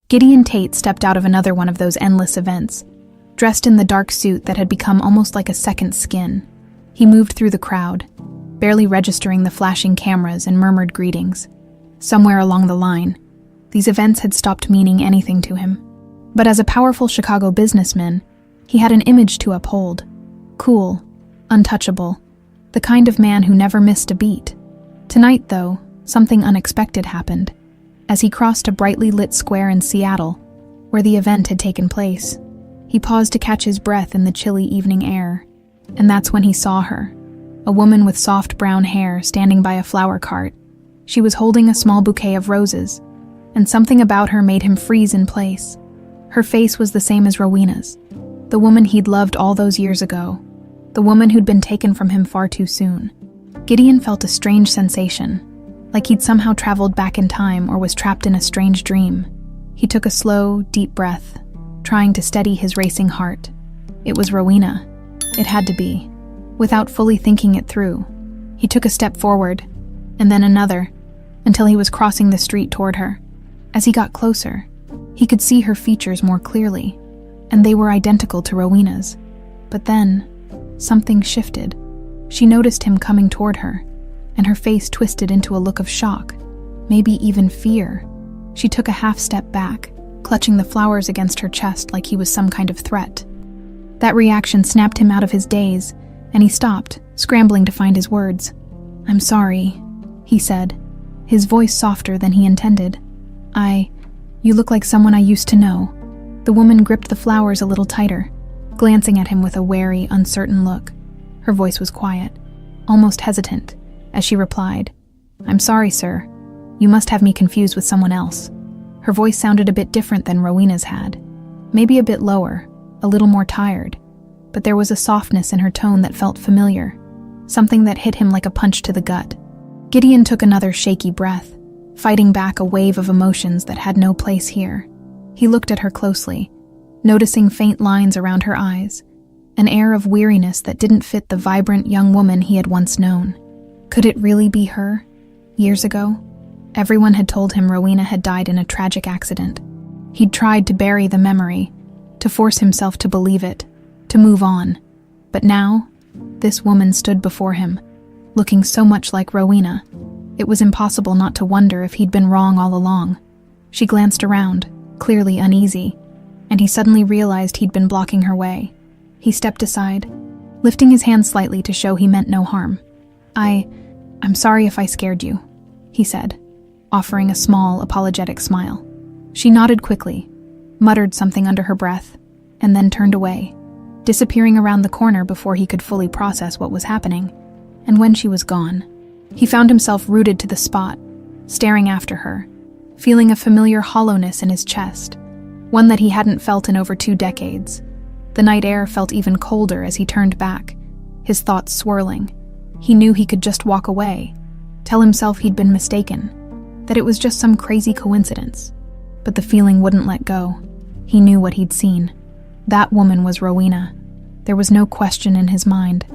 Gideon Tate stepped out of another one of those endless events, dressed in the dark suit that had become almost like a second skin. He moved through the crowd, barely registering the flashing cameras and murmured greetings. Somewhere along the line, these events had stopped meaning anything to him. But as a powerful Chicago businessman, he had an image to uphold. Cool, untouchable, the kind of man who never missed a beat. Tonight, though, something unexpected happened. As he crossed a brightly lit square in Seattle, where the event had taken place, he paused to catch his breath in the chilly evening air. And that's when he saw her, a woman with soft brown hair standing by a flower cart. She was holding a small bouquet of roses, and something about her made him freeze in place. Her face was the same as Rowena's, the woman he'd loved all those years ago, the woman who'd been taken from him far too soon. Gideon felt a strange sensation, like he'd somehow traveled back in time or was trapped in a strange dream. He took a slow, deep breath, trying to steady his racing heart. It was Rowena. It had to be. Without fully thinking it through, he took a step forward, and then another, until he was crossing the street toward her. As he got closer, he could see her features more clearly, and they were identical to Rowena's. But then, something shifted. She noticed him coming toward her, and her face twisted into a look of shock, maybe even fear. She took a half step back, clutching the flowers against her chest like he was some kind of threat. That reaction snapped him out of his daze, and he stopped, scrambling to find his words. "I'm sorry," he said, his voice softer than he intended. You look like someone I used to know." The woman gripped the flowers a little tighter, glancing at him with a wary, uncertain look. Her voice was quiet, almost hesitant, as she replied, "I'm sorry, sir. You must have me confused with someone else." Her voice sounded a bit different than Rowena's had, maybe a bit lower, a little more tired, but there was a softness in her tone that felt familiar, something that hit him like a punch to the gut. Gideon took another shaky breath, fighting back a wave of emotions that had no place here. He looked at her closely, noticing faint lines around her eyes, an air of weariness that didn't fit the vibrant young woman he had once known. Could it really be her? Years ago, everyone had told him Rowena had died in a tragic accident. He'd tried to bury the memory, to force himself to believe it, to move on. But now, this woman stood before him, looking so much like Rowena. It was impossible not to wonder if he'd been wrong all along. She glanced around, clearly uneasy, and he suddenly realized he'd been blocking her way. He stepped aside, lifting his hand slightly to show he meant no harm. I'm sorry if I scared you," he said, offering a small, apologetic smile. She nodded quickly, muttered something under her breath, and then turned away, disappearing around the corner before he could fully process what was happening. And when she was gone, he found himself rooted to the spot, staring after her, feeling a familiar hollowness in his chest, one that he hadn't felt in over 2 decades. The night air felt even colder as he turned back, his thoughts swirling. He knew he could just walk away, tell himself he'd been mistaken, that it was just some crazy coincidence. But the feeling wouldn't let go. He knew what he'd seen. That woman was Rowena. There was no question in his mind.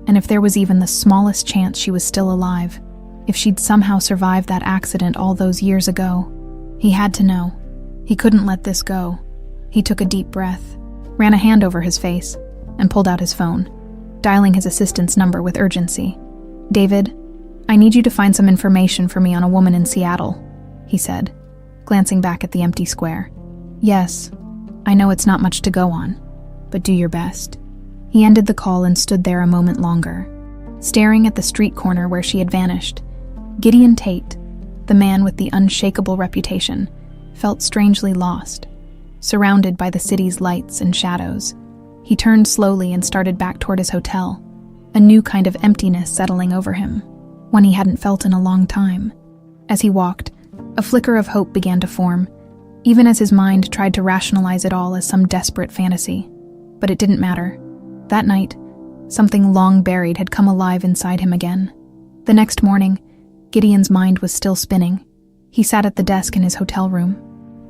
And if there was even the smallest chance she was still alive, if she'd somehow survived that accident all those years ago, he had to know. He couldn't let this go. He took a deep breath, ran a hand over his face, and pulled out his phone, dialing his assistant's number with urgency. "David, I need you to find some information for me on a woman in Seattle," he said, glancing back at the empty square. "Yes, I know it's not much to go on, but do your best." He ended the call and stood there a moment longer, staring at the street corner where she had vanished. Gideon Tate, the man with the unshakable reputation, felt strangely lost, surrounded by the city's lights and shadows. He turned slowly and started back toward his hotel, a new kind of emptiness settling over him, one he hadn't felt in a long time. As he walked, a flicker of hope began to form, even as his mind tried to rationalize it all as some desperate fantasy. But it didn't matter. That night, something long buried had come alive inside him again. The next morning, Gideon's mind was still spinning. He sat at the desk in his hotel room,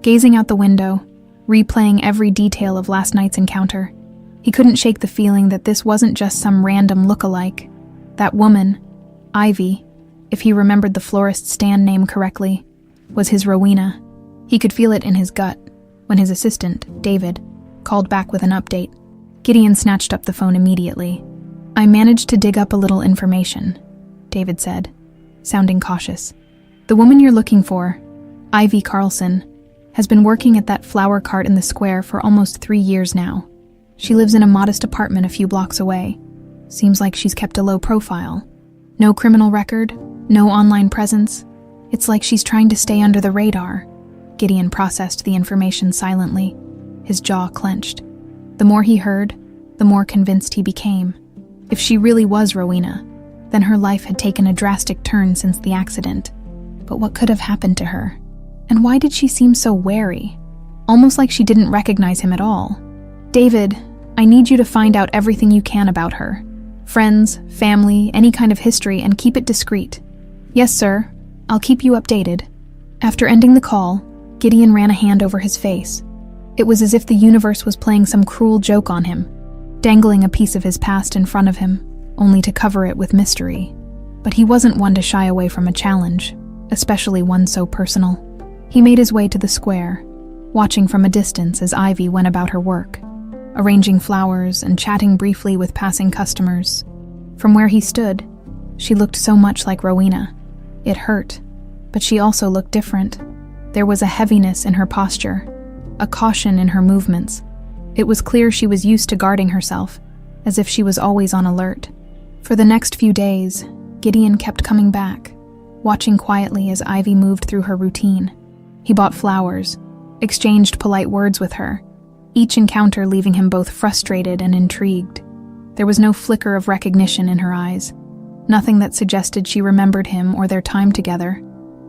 gazing out the window, replaying every detail of last night's encounter. He couldn't shake the feeling that this wasn't just some random look-alike. That woman, Ivy, if he remembered the florist's stand name correctly, was his Rowena. He could feel it in his gut, when his assistant, David, called back with an update. Gideon snatched up the phone immediately. "I managed to dig up a little information," David said, sounding cautious. "The woman you're looking for, Ivy Carlson, has been working at that flower cart in the square for almost 3 years now. She lives in a modest apartment a few blocks away. Seems like she's kept a low profile. No criminal record, no online presence. It's like she's trying to stay under the radar." Gideon processed the information silently, his jaw clenched. The more he heard, the more convinced he became. If she really was Rowena, then her life had taken a drastic turn since the accident. But what could have happened to her? And why did she seem so wary? Almost like she didn't recognize him at all. "David, I need you to find out everything you can about her. Friends, family, any kind of history, and keep it discreet." "Yes, sir. I'll keep you updated." After ending the call, Gideon ran a hand over his face. It was as if the universe was playing some cruel joke on him, dangling a piece of his past in front of him, only to cover it with mystery. But he wasn't one to shy away from a challenge, especially one so personal. He made his way to the square, watching from a distance as Ivy went about her work, arranging flowers and chatting briefly with passing customers. From where he stood, she looked so much like Rowena. It hurt, but she also looked different. There was a heaviness in her posture, a caution in her movements. It was clear she was used to guarding herself, as if she was always on alert. For the next few days, Gideon kept coming back, watching quietly as Ivy moved through her routine. He bought flowers, exchanged polite words with her, each encounter leaving him both frustrated and intrigued. There was no flicker of recognition in her eyes, nothing that suggested she remembered him or their time together.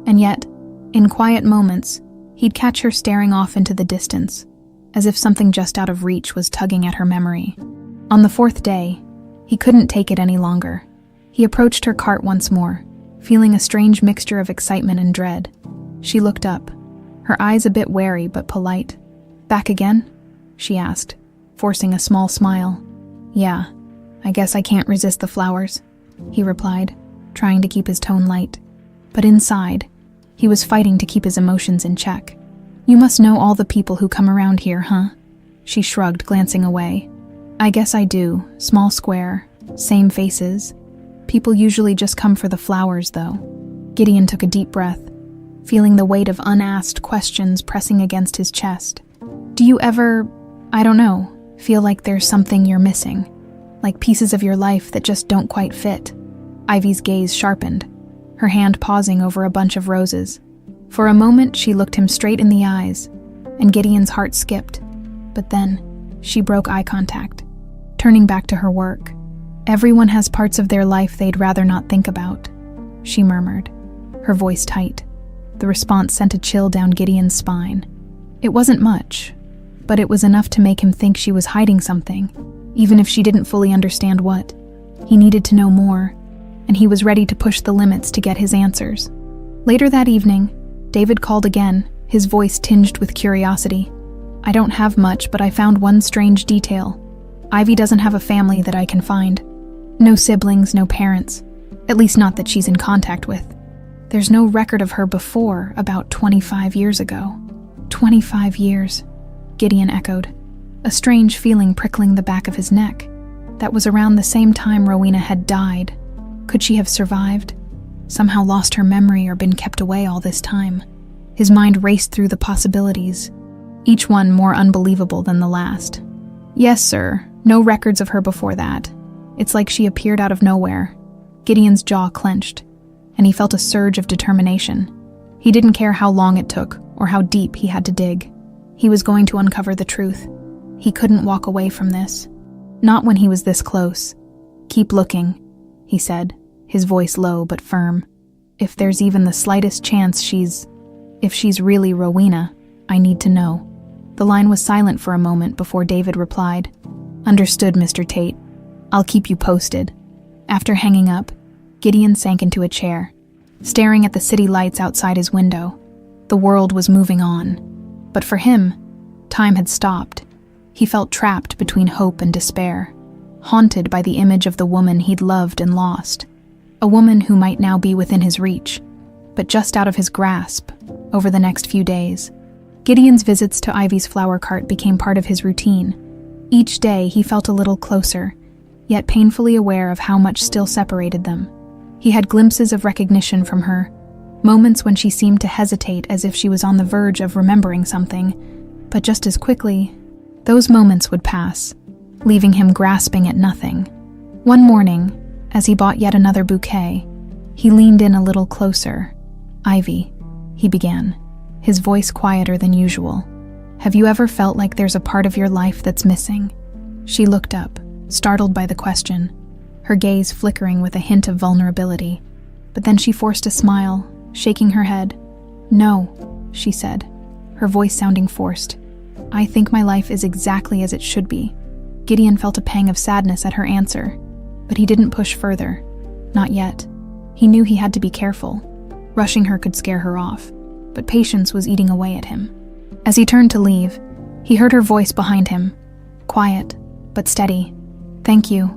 And yet, in quiet moments, he'd catch her staring off into the distance, as if something just out of reach was tugging at her memory. On the 4th day, he couldn't take it any longer. He approached her cart once more, feeling a strange mixture of excitement and dread. She looked up, her eyes a bit wary but polite. "Back again?" she asked, forcing a small smile. "Yeah, I guess I can't resist the flowers," he replied, trying to keep his tone light. But inside, he was fighting to keep his emotions in check. "You must know all the people who come around here, huh?" She shrugged, glancing away. "I guess I do. Small square, same faces. People usually just come for the flowers, though." Gideon took a deep breath, feeling the weight of unasked questions pressing against his chest. "Do you ever, I don't know, feel like there's something you're missing? Like pieces of your life that just don't quite fit?" Ivy's gaze sharpened, her hand pausing over a bunch of roses. For a moment, she looked him straight in the eyes, and Gideon's heart skipped. But then, she broke eye contact, turning back to her work. "Everyone has parts of their life they'd rather not think about," she murmured, her voice tight. The response sent a chill down Gideon's spine. It wasn't much, but it was enough to make him think she was hiding something, even if she didn't fully understand what. He needed to know more, and he was ready to push the limits to get his answers. Later that evening, David called again, his voice tinged with curiosity. "I don't have much, but I found one strange detail. Ivy doesn't have a family that I can find. No siblings, no parents. At least not that she's in contact with. There's no record of her before about 25 years ago." 25 years, Gideon echoed, a strange feeling prickling the back of his neck. That was around the same time Rowena had died. Could she have survived? Somehow lost her memory or been kept away all this time? His mind raced through the possibilities, each one more unbelievable than the last. "Yes, sir. No records of her before that. It's like she appeared out of nowhere." Gideon's jaw clenched, and he felt a surge of determination. He didn't care how long it took or how deep he had to dig. He was going to uncover the truth. He couldn't walk away from this. Not when he was this close. "Keep looking," he said, his voice low but firm. "If there's even the slightest chance if she's really Rowena, I need to know." The line was silent for a moment before David replied, "Understood, Mr. Tate. I'll keep you posted." After hanging up, Gideon sank into a chair, staring at the city lights outside his window. The world was moving on, but for him, time had stopped. He felt trapped between hope and despair, haunted by the image of the woman he'd loved and lost, a woman who might now be within his reach, but just out of his grasp over the next few days. Gideon's visits to Ivy's flower cart became part of his routine. Each day he felt a little closer, yet painfully aware of how much still separated them. He had glimpses of recognition from her, moments when she seemed to hesitate as if she was on the verge of remembering something, but just as quickly, those moments would pass, leaving him grasping at nothing. One morning, as he bought yet another bouquet, he leaned in a little closer. "Ivy," he began, his voice quieter than usual. "Have you ever felt like there's a part of your life that's missing?" She looked up, startled by the question, her gaze flickering with a hint of vulnerability. But then she forced a smile, shaking her head. "No," she said, her voice sounding forced. "I think my life is exactly as it should be." Gideon felt a pang of sadness at her answer, but he didn't push further. Not yet. He knew he had to be careful. Rushing her could scare her off, but patience was eating away at him. As he turned to leave, he heard her voice behind him, quiet but steady. "Thank you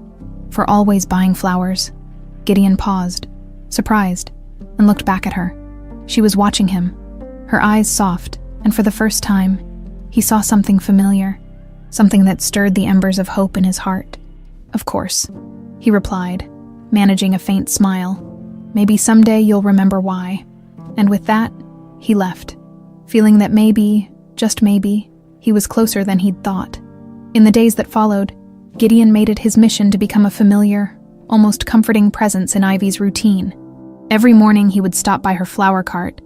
for always buying flowers." Gideon paused, surprised, and looked back at her. She was watching him, her eyes soft, and for the first time, he saw something familiar, something that stirred the embers of hope in his heart. "Of course," he replied, managing a faint smile. "Maybe someday you'll remember why." And with that, he left, feeling that maybe, just maybe, he was closer than he'd thought. In the days that followed, Gideon made it his mission to become a familiar, almost comforting presence in Ivy's routine. Every morning he would stop by her flower cart,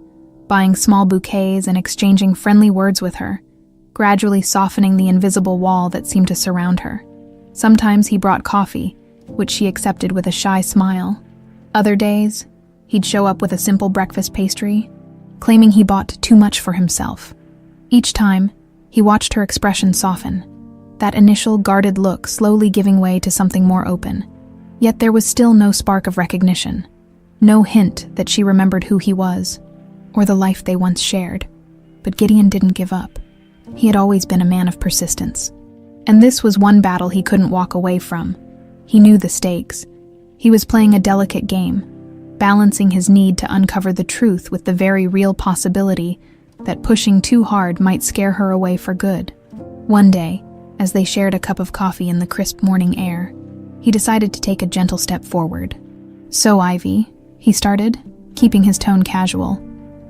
buying small bouquets and exchanging friendly words with her, gradually softening the invisible wall that seemed to surround her. Sometimes he brought coffee, which she accepted with a shy smile. Other days, he'd show up with a simple breakfast pastry, claiming he bought too much for himself. Each time, he watched her expression soften, that initial guarded look slowly giving way to something more open. Yet there was still no spark of recognition, no hint that she remembered who he was, or the life they once shared. But Gideon didn't give up. He had always been a man of persistence. And this was one battle he couldn't walk away from. He knew the stakes. He was playing a delicate game, balancing his need to uncover the truth with the very real possibility that pushing too hard might scare her away for good. One day, as they shared a cup of coffee in the crisp morning air, he decided to take a gentle step forward. "So, Ivy," he started, keeping his tone casual,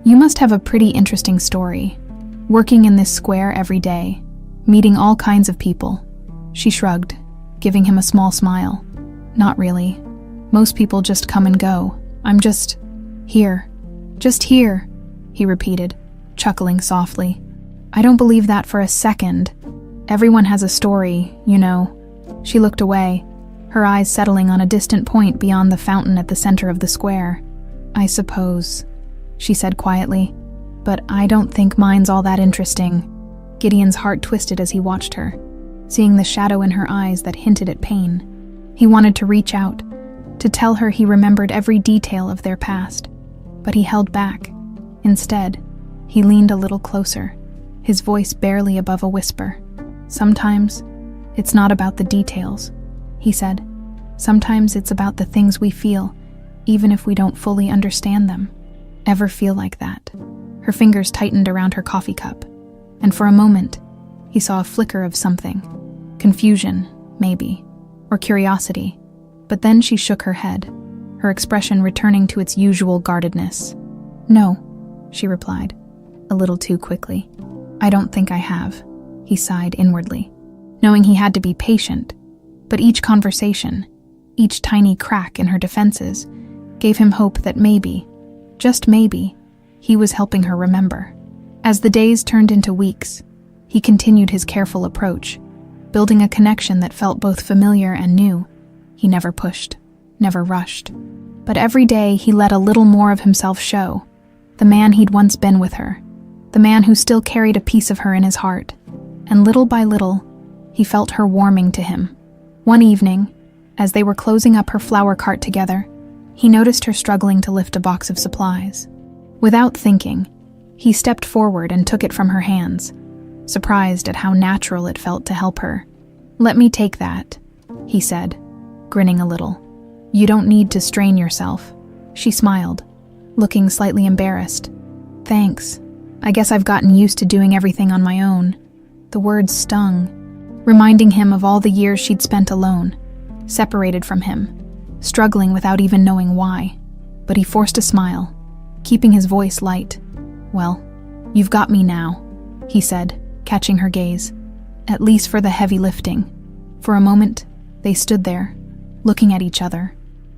"you must have a pretty interesting story. Working in this square every day, meeting all kinds of people." She shrugged, giving him a small smile. "Not really. Most people just come and go. I'm just here. Just here," he repeated, chuckling softly. "I don't believe that for a second. Everyone has a story, you know." She looked away, her eyes settling on a distant point beyond the fountain at the center of the square. "I suppose," she said quietly, "but I don't think mine's all that interesting." Gideon's heart twisted as he watched her, seeing the shadow in her eyes that hinted at pain. He wanted to reach out, to tell her he remembered every detail of their past, but he held back. Instead, he leaned a little closer, his voice barely above a whisper. "Sometimes, it's not about the details," he said. "Sometimes it's about the things we feel, even if we don't fully understand them." Ever feel like that? Her fingers tightened around her coffee cup, and for a moment, he saw a flicker of something. Confusion, maybe, or curiosity. But then she shook her head, her expression returning to its usual guardedness. "No," she replied, a little too quickly. "I don't think I have," he sighed inwardly, knowing he had to be patient. But each conversation, each tiny crack in her defenses, gave him hope that maybe, just maybe, he was helping her remember. As the days turned into weeks, he continued his careful approach, building a connection that felt both familiar and new. He never pushed, never rushed. But every day he let a little more of himself show, the man he'd once been with her, the man who still carried a piece of her in his heart. And little by little, he felt her warming to him. One evening, as they were closing up her flower cart together, he noticed her struggling to lift a box of supplies. Without thinking, he stepped forward and took it from her hands, surprised at how natural it felt to help her. "Let me take that," he said, grinning a little. "You don't need to strain yourself." She smiled, looking slightly embarrassed. "Thanks," I guess I've gotten used to doing everything on my own." The words stung, reminding him of all the years she'd spent alone, separated from him, struggling without even knowing why. But he forced a smile, keeping his voice light. "Well, you've got me now," he said, catching her gaze. "At least for the heavy lifting." For a moment, they stood there, looking at each other,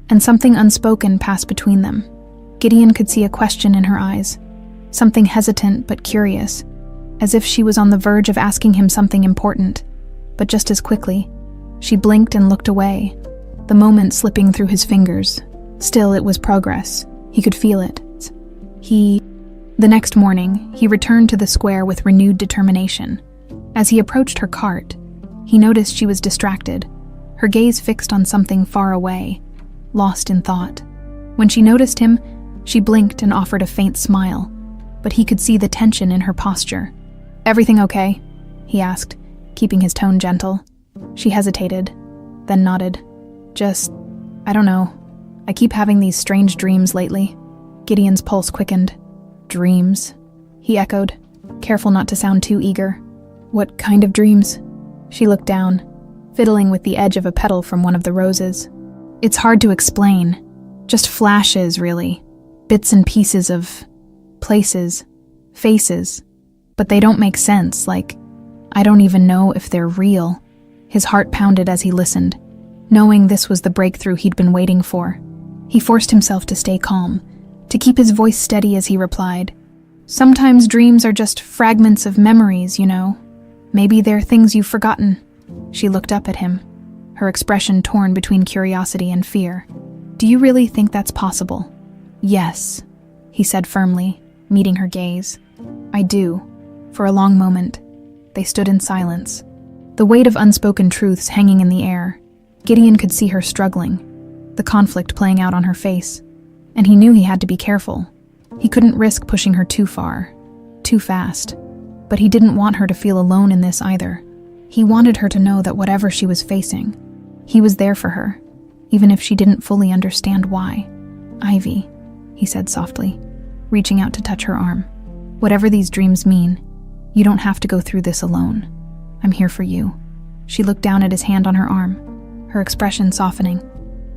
and something unspoken passed between them. Gideon could see a question in her eyes, something hesitant but curious, as if she was on the verge of asking him something important. But just as quickly, she blinked and looked away, the moment slipping through his fingers. Still, it was progress. He could feel it. The next morning, he returned to the square with renewed determination. As he approached her cart, he noticed she was distracted, her gaze fixed on something far away, lost in thought. When she noticed him, she blinked and offered a faint smile, but he could see the tension in her posture. "Everything okay?" he asked, keeping his tone gentle. She hesitated, then nodded. I don't know. I keep having these strange dreams lately." Gideon's pulse quickened. "Dreams?" he echoed, careful not to sound too eager. "What kind of dreams?" She looked down, fiddling with the edge of a petal from one of the roses. "It's hard to explain. Just flashes, really. Bits and pieces of places, faces. But they don't make sense, like, I don't even know if they're real." His heart pounded as he listened, knowing this was the breakthrough he'd been waiting for. He forced himself to stay calm, to keep his voice steady as he replied. "Sometimes dreams are just fragments of memories, you know. Maybe they're things you've forgotten." She looked up at him, her expression torn between curiosity and fear. "Do you really think that's possible?" "Yes," he said firmly, meeting her gaze. "I do." For a long moment, they stood in silence, the weight of unspoken truths hanging in the air. Gideon could see her struggling, the conflict playing out on her face, and he knew he had to be careful. He couldn't risk pushing her too far, too fast. But he didn't want her to feel alone in this either. He wanted her to know that whatever she was facing, he was there for her, even if she didn't fully understand why. "Ivy," he said softly, reaching out to touch her arm. "Whatever these dreams mean, you don't have to go through this alone. I'm here for you." She looked down at his hand on her arm, her expression softening.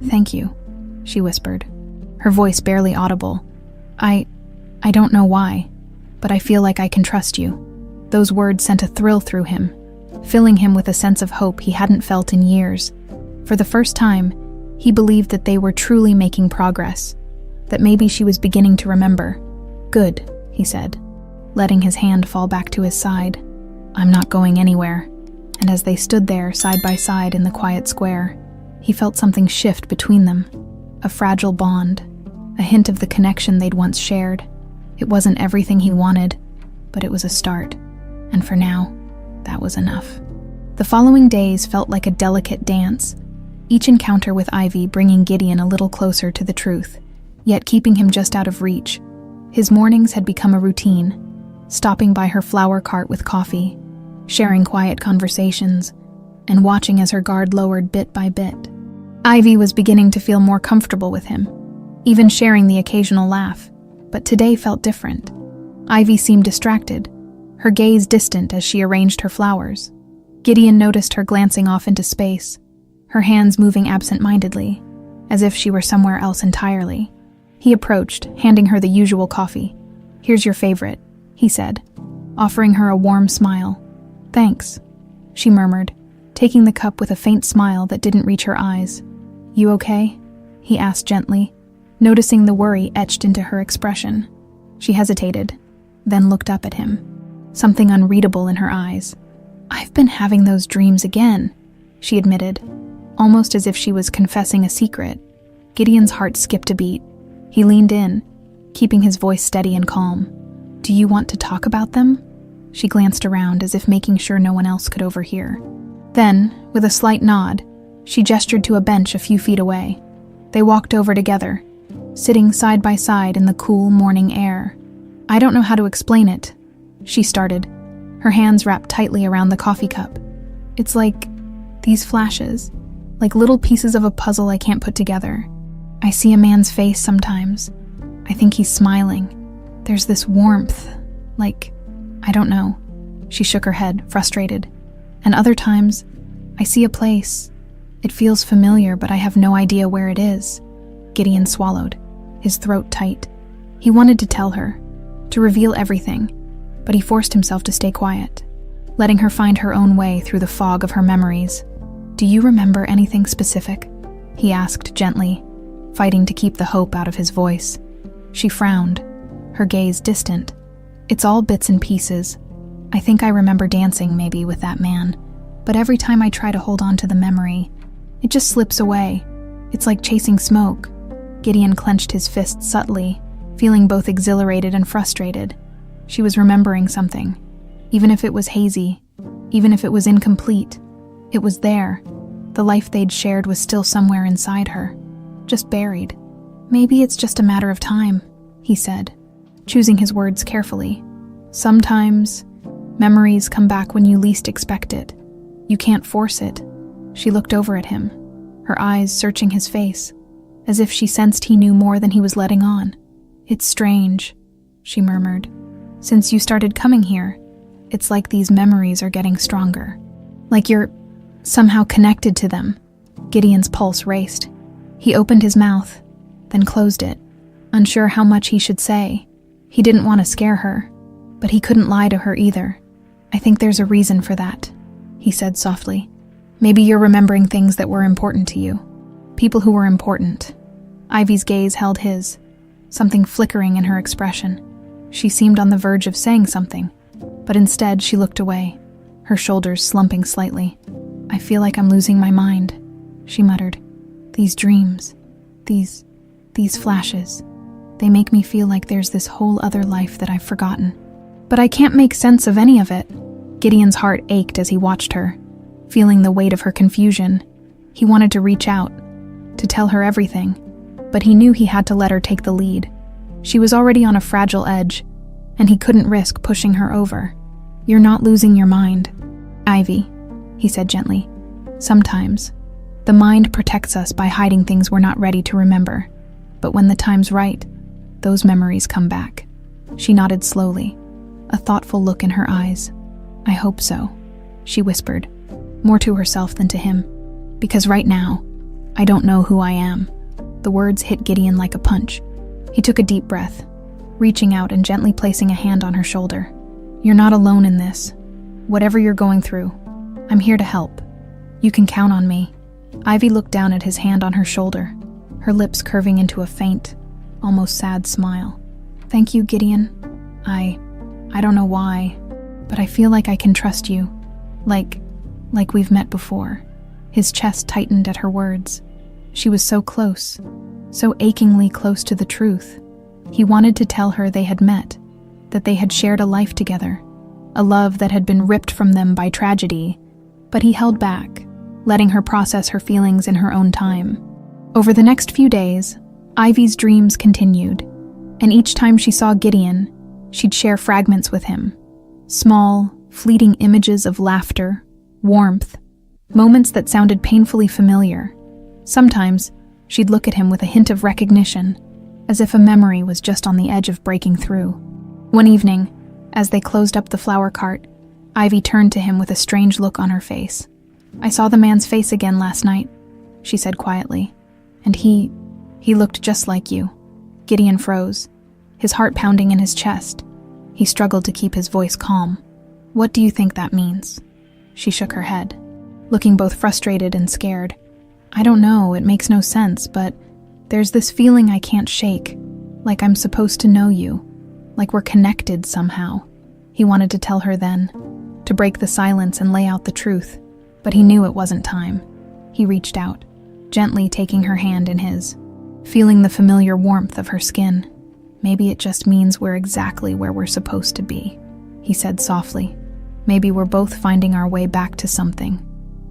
"Thank you," she whispered, her voice barely audible. I don't know why, but I feel like I can trust you." Those words sent a thrill through him, filling him with a sense of hope he hadn't felt in years. For the first time, he believed that they were truly making progress, that maybe she was beginning to remember. "Good," he said, letting his hand fall back to his side. "I'm not going anywhere." And as they stood there side by side in the quiet square, he felt something shift between them, a fragile bond, a hint of the connection they'd once shared. It wasn't everything he wanted, but it was a start, and for now, that was enough. The following days felt like a delicate dance, each encounter with Ivy bringing Gideon a little closer to the truth, yet keeping him just out of reach. His mornings had become a routine, stopping by her flower cart with coffee, sharing quiet conversations, and watching as her guard lowered bit by bit. Ivy was beginning to feel more comfortable with him, even sharing the occasional laugh, but today felt different. Ivy seemed distracted, her gaze distant as she arranged her flowers. Gideon noticed her glancing off into space, her hands moving absent-mindedly, as if she were somewhere else entirely. He approached, handing her the usual coffee. "Here's your favorite," he said, offering her a warm smile. "Thanks," she murmured, taking the cup with a faint smile that didn't reach her eyes. "You okay?" he asked gently, noticing the worry etched into her expression. She hesitated, then looked up at him, something unreadable in her eyes. "I've been having those dreams again," she admitted, almost as if she was confessing a secret. Gideon's heart skipped a beat. He leaned in, keeping his voice steady and calm. "Do you want to talk about them?" She glanced around as if making sure no one else could overhear. Then, with a slight nod, she gestured to a bench a few feet away. They walked over together, sitting side by side in the cool morning air. "I don't know how to explain it," she started, her hands wrapped tightly around the coffee cup. "It's like these flashes, like little pieces of a puzzle I can't put together. I see a man's face sometimes. I think he's smiling. There's this warmth, Like, I don't know. She shook her head, frustrated. And other times, I see a place. It feels familiar, but I have no idea where it is. Gideon swallowed, his throat tight. He wanted to tell her, to reveal everything, but he forced himself to stay quiet, letting her find her own way through the fog of her memories. "Do you remember anything specific?" he asked gently, fighting to keep the hope out of his voice. She frowned, her gaze distant. "It's all bits and pieces. I think I remember dancing maybe with that man, but every time I try to hold on to the memory, it just slips away. It's like chasing smoke." Gideon clenched his fist subtly, feeling both exhilarated and frustrated. She was remembering something. Even if it was hazy, even if it was incomplete, it was there. The life they'd shared was still somewhere inside her, just buried. "Maybe it's just a matter of time," he said, choosing his words carefully. "Sometimes, memories come back when you least expect it. You can't force it." She looked over at him, her eyes searching his face, as if she sensed he knew more than he was letting on. "It's strange," she murmured. "Since you started coming here, it's like these memories are getting stronger. Like you're somehow connected to them." Gideon's pulse raced. He opened his mouth, then closed it, unsure how much he should say. He didn't want to scare her, but he couldn't lie to her either. "I think there's a reason for that," he said softly. "Maybe you're remembering things that were important to you. People who were important." Ivy's gaze held his, something flickering in her expression. She seemed on the verge of saying something, but instead she looked away, her shoulders slumping slightly. "I feel like I'm losing my mind," she muttered. "These dreams, these flashes, they make me feel like there's this whole other life that I've forgotten. But I can't make sense of any of it." Gideon's heart ached as he watched her, feeling the weight of her confusion. He wanted to reach out, to tell her everything, but he knew he had to let her take the lead. She was already on a fragile edge, and he couldn't risk pushing her over. "You're not losing your mind, Ivy," he said gently. "Sometimes, the mind protects us by hiding things we're not ready to remember. But when the time's right, those memories come back." She nodded slowly, a thoughtful look in her eyes. "I hope so," she whispered, more to herself than to him. "Because right now, I don't know who I am." The words hit Gideon like a punch. He took a deep breath, reaching out and gently placing a hand on her shoulder. "You're not alone in this. Whatever you're going through, I'm here to help. You can count on me." Ivy looked down at his hand on her shoulder, her lips curving into a faint, almost sad smile. "Thank you, Gideon. I don't know why, but I feel like I can trust you. Like we've met before." His chest tightened at her words. She was so close, so achingly close to the truth. He wanted to tell her they had met, that they had shared a life together, a love that had been ripped from them by tragedy, but he held back, letting her process her feelings in her own time. Over the next few days, Ivy's dreams continued, and each time she saw Gideon, she'd share fragments with him. Small, fleeting images of laughter, warmth, moments that sounded painfully familiar. Sometimes, she'd look at him with a hint of recognition, as if a memory was just on the edge of breaking through. One evening, as they closed up the flower cart, Ivy turned to him with a strange look on her face. "I saw the man's face again last night," she said quietly. "And he looked just like you." Gideon froze, his heart pounding in his chest. He struggled to keep his voice calm. "What do you think that means?" She shook her head, looking both frustrated and scared. "I don't know, it makes no sense, but there's this feeling I can't shake, like I'm supposed to know you, like we're connected somehow." He wanted to tell her then, to break the silence and lay out the truth, but he knew it wasn't time. He reached out, gently taking her hand in his, feeling the familiar warmth of her skin. "Maybe it just means we're exactly where we're supposed to be," he said softly. "Maybe we're both finding our way back to something,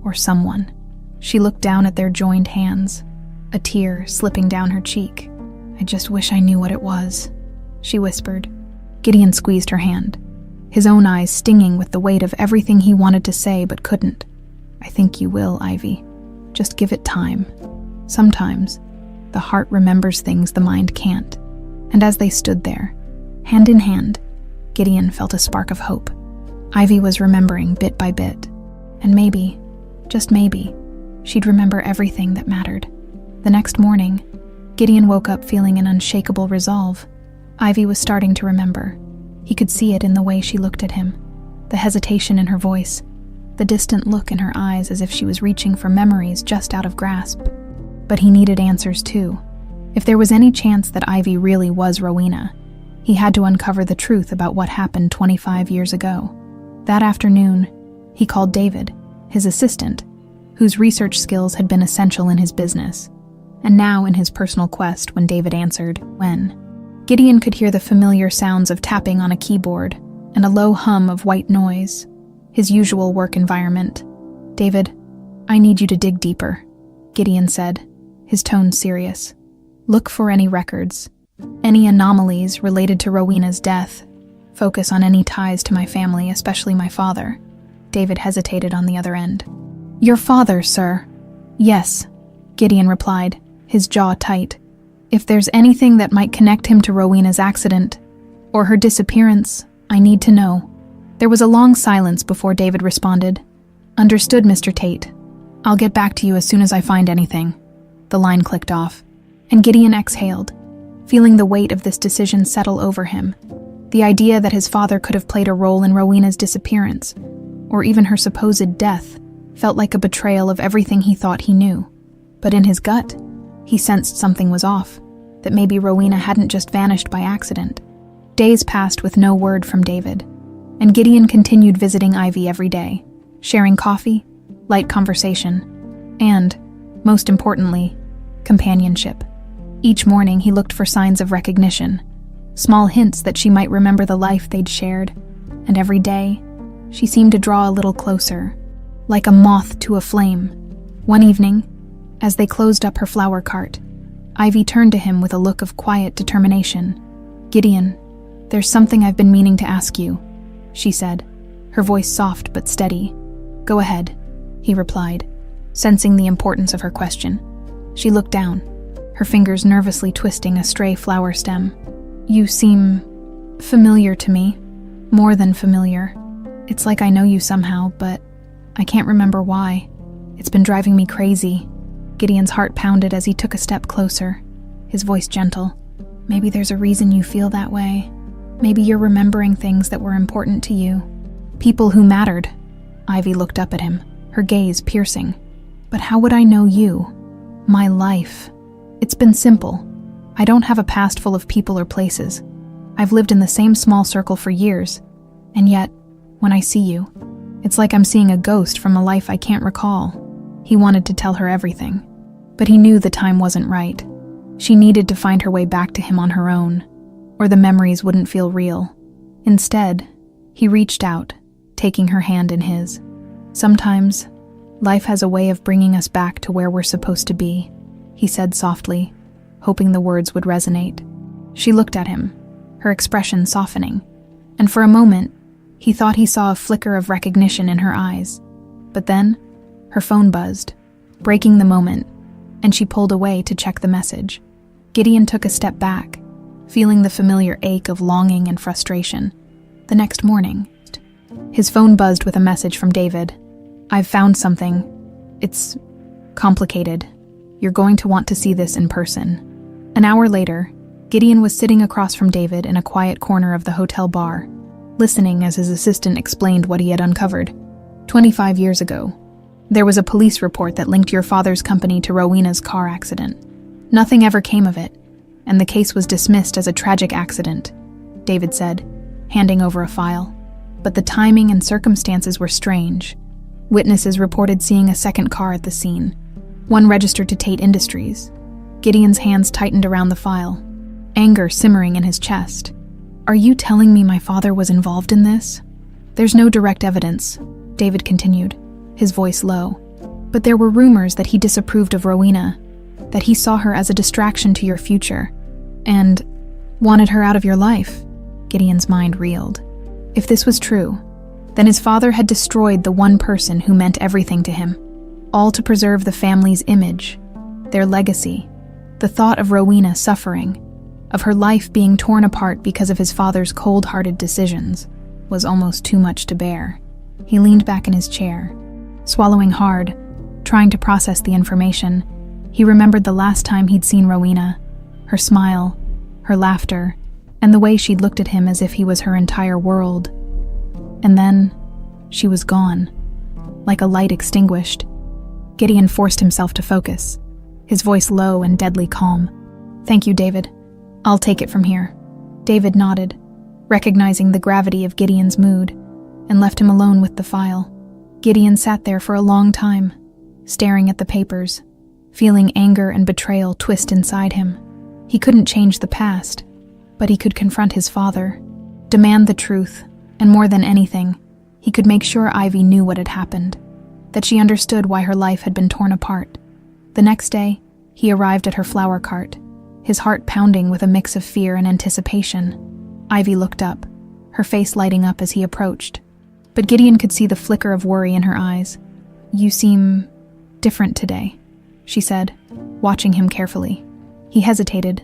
or someone." She looked down at their joined hands, a tear slipping down her cheek. "I just wish I knew what it was," she whispered. Gideon squeezed her hand, his own eyes stinging with the weight of everything he wanted to say but couldn't. "I think you will, Ivy. Just give it time. Sometimes, the heart remembers things the mind can't." And as they stood there, hand in hand, Gideon felt a spark of hope. Ivy was remembering bit by bit. And maybe, just maybe, she'd remember everything that mattered. The next morning, Gideon woke up feeling an unshakable resolve. Ivy was starting to remember. He could see it in the way she looked at him, the hesitation in her voice, the distant look in her eyes as if she was reaching for memories just out of grasp. But he needed answers too. If there was any chance that Ivy really was Rowena, he had to uncover the truth about what happened 25 years ago. That afternoon, he called David, his assistant, whose research skills had been essential in his business. And now, in his personal quest, when David answered, Gideon could hear the familiar sounds of tapping on a keyboard and a low hum of white noise, his usual work environment. "David, I need you to dig deeper," Gideon said, his tone serious. "Look for any records, any anomalies related to Rowena's death. Focus on any ties to my family, especially my father." David hesitated on the other end. "Your father, sir." "Yes," Gideon replied, his jaw tight. "If there's anything that might connect him to Rowena's accident or her disappearance, I need to know." There was a long silence before David responded. "Understood, Mr. Tate. I'll get back to you as soon as I find anything." The line clicked off, and Gideon exhaled, feeling the weight of this decision settle over him. The idea that his father could have played a role in Rowena's disappearance, or even her supposed death, felt like a betrayal of everything he thought he knew. But in his gut, he sensed something was off, that maybe Rowena hadn't just vanished by accident. Days passed with no word from David, and Gideon continued visiting Ivy every day, sharing coffee, light conversation, and, most importantly, companionship. Each morning he looked for signs of recognition, small hints that she might remember the life they'd shared, and every day, she seemed to draw a little closer, like a moth to a flame. One evening, as they closed up her flower cart, Ivy turned to him with a look of quiet determination. "Gideon, there's something I've been meaning to ask you," she said, her voice soft but steady. "Go ahead," he replied, sensing the importance of her question. She looked down, her fingers nervously twisting a stray flower stem. "You seem familiar to me, more than familiar. It's like I know you somehow, but I can't remember why. It's been driving me crazy." Gideon's heart pounded as he took a step closer, his voice gentle. "Maybe there's a reason you feel that way. Maybe you're remembering things that were important to you. People who mattered." Ivy looked up at him, her gaze piercing. "But how would I know you? My life. It's been simple. I don't have a past full of people or places. I've lived in the same small circle for years. And yet, when I see you, it's like I'm seeing a ghost from a life I can't recall." He wanted to tell her everything, but he knew the time wasn't right. She needed to find her way back to him on her own, or the memories wouldn't feel real. Instead, he reached out, taking her hand in his. "Sometimes, life has a way of bringing us back to where we're supposed to be," he said softly, hoping the words would resonate. She looked at him, her expression softening, and for a moment, he thought he saw a flicker of recognition in her eyes. But then, her phone buzzed, breaking the moment, and she pulled away to check the message. Gideon took a step back, feeling the familiar ache of longing and frustration. The next morning, his phone buzzed with a message from David. "I've found something. It's complicated. You're going to want to see this in person." An hour later, Gideon was sitting across from David in a quiet corner of the hotel bar, listening as his assistant explained what he had uncovered. 25 years ago, there was a police report that linked your father's company to Rowena's car accident. Nothing ever came of it, and the case was dismissed as a tragic accident, David said, handing over a file. But the timing and circumstances were strange. Witnesses reported seeing a second car at the scene, one registered to Tate Industries. Gideon's hands tightened around the file, anger simmering in his chest. "Are you telling me my father was involved in this?" "There's no direct evidence," David continued, his voice low. "But there were rumors that he disapproved of Rowena, that he saw her as a distraction to your future, and wanted her out of your life." Gideon's mind reeled. If this was true, then his father had destroyed the one person who meant everything to him, all to preserve the family's image, their legacy. The thought of Rowena suffering, of her life being torn apart because of his father's cold-hearted decisions, was almost too much to bear. He leaned back in his chair, swallowing hard, trying to process the information. He remembered the last time he'd seen Rowena, her smile, her laughter, and the way she'd looked at him as if he was her entire world. And then, she was gone, like a light extinguished. Gideon forced himself to focus, his voice low and deadly calm. "Thank you, David. I'll take it from here." David nodded, recognizing the gravity of Gideon's mood, and left him alone with the file. Gideon sat there for a long time, staring at the papers, feeling anger and betrayal twist inside him. He couldn't change the past, but he could confront his father, demand the truth, and more than anything, he could make sure Ivy knew what had happened, that she understood why her life had been torn apart. The next day, he arrived at her flower cart, his heart pounding with a mix of fear and anticipation. Ivy looked up, her face lighting up as he approached, but Gideon could see the flicker of worry in her eyes. "You seem different today," she said, watching him carefully. He hesitated,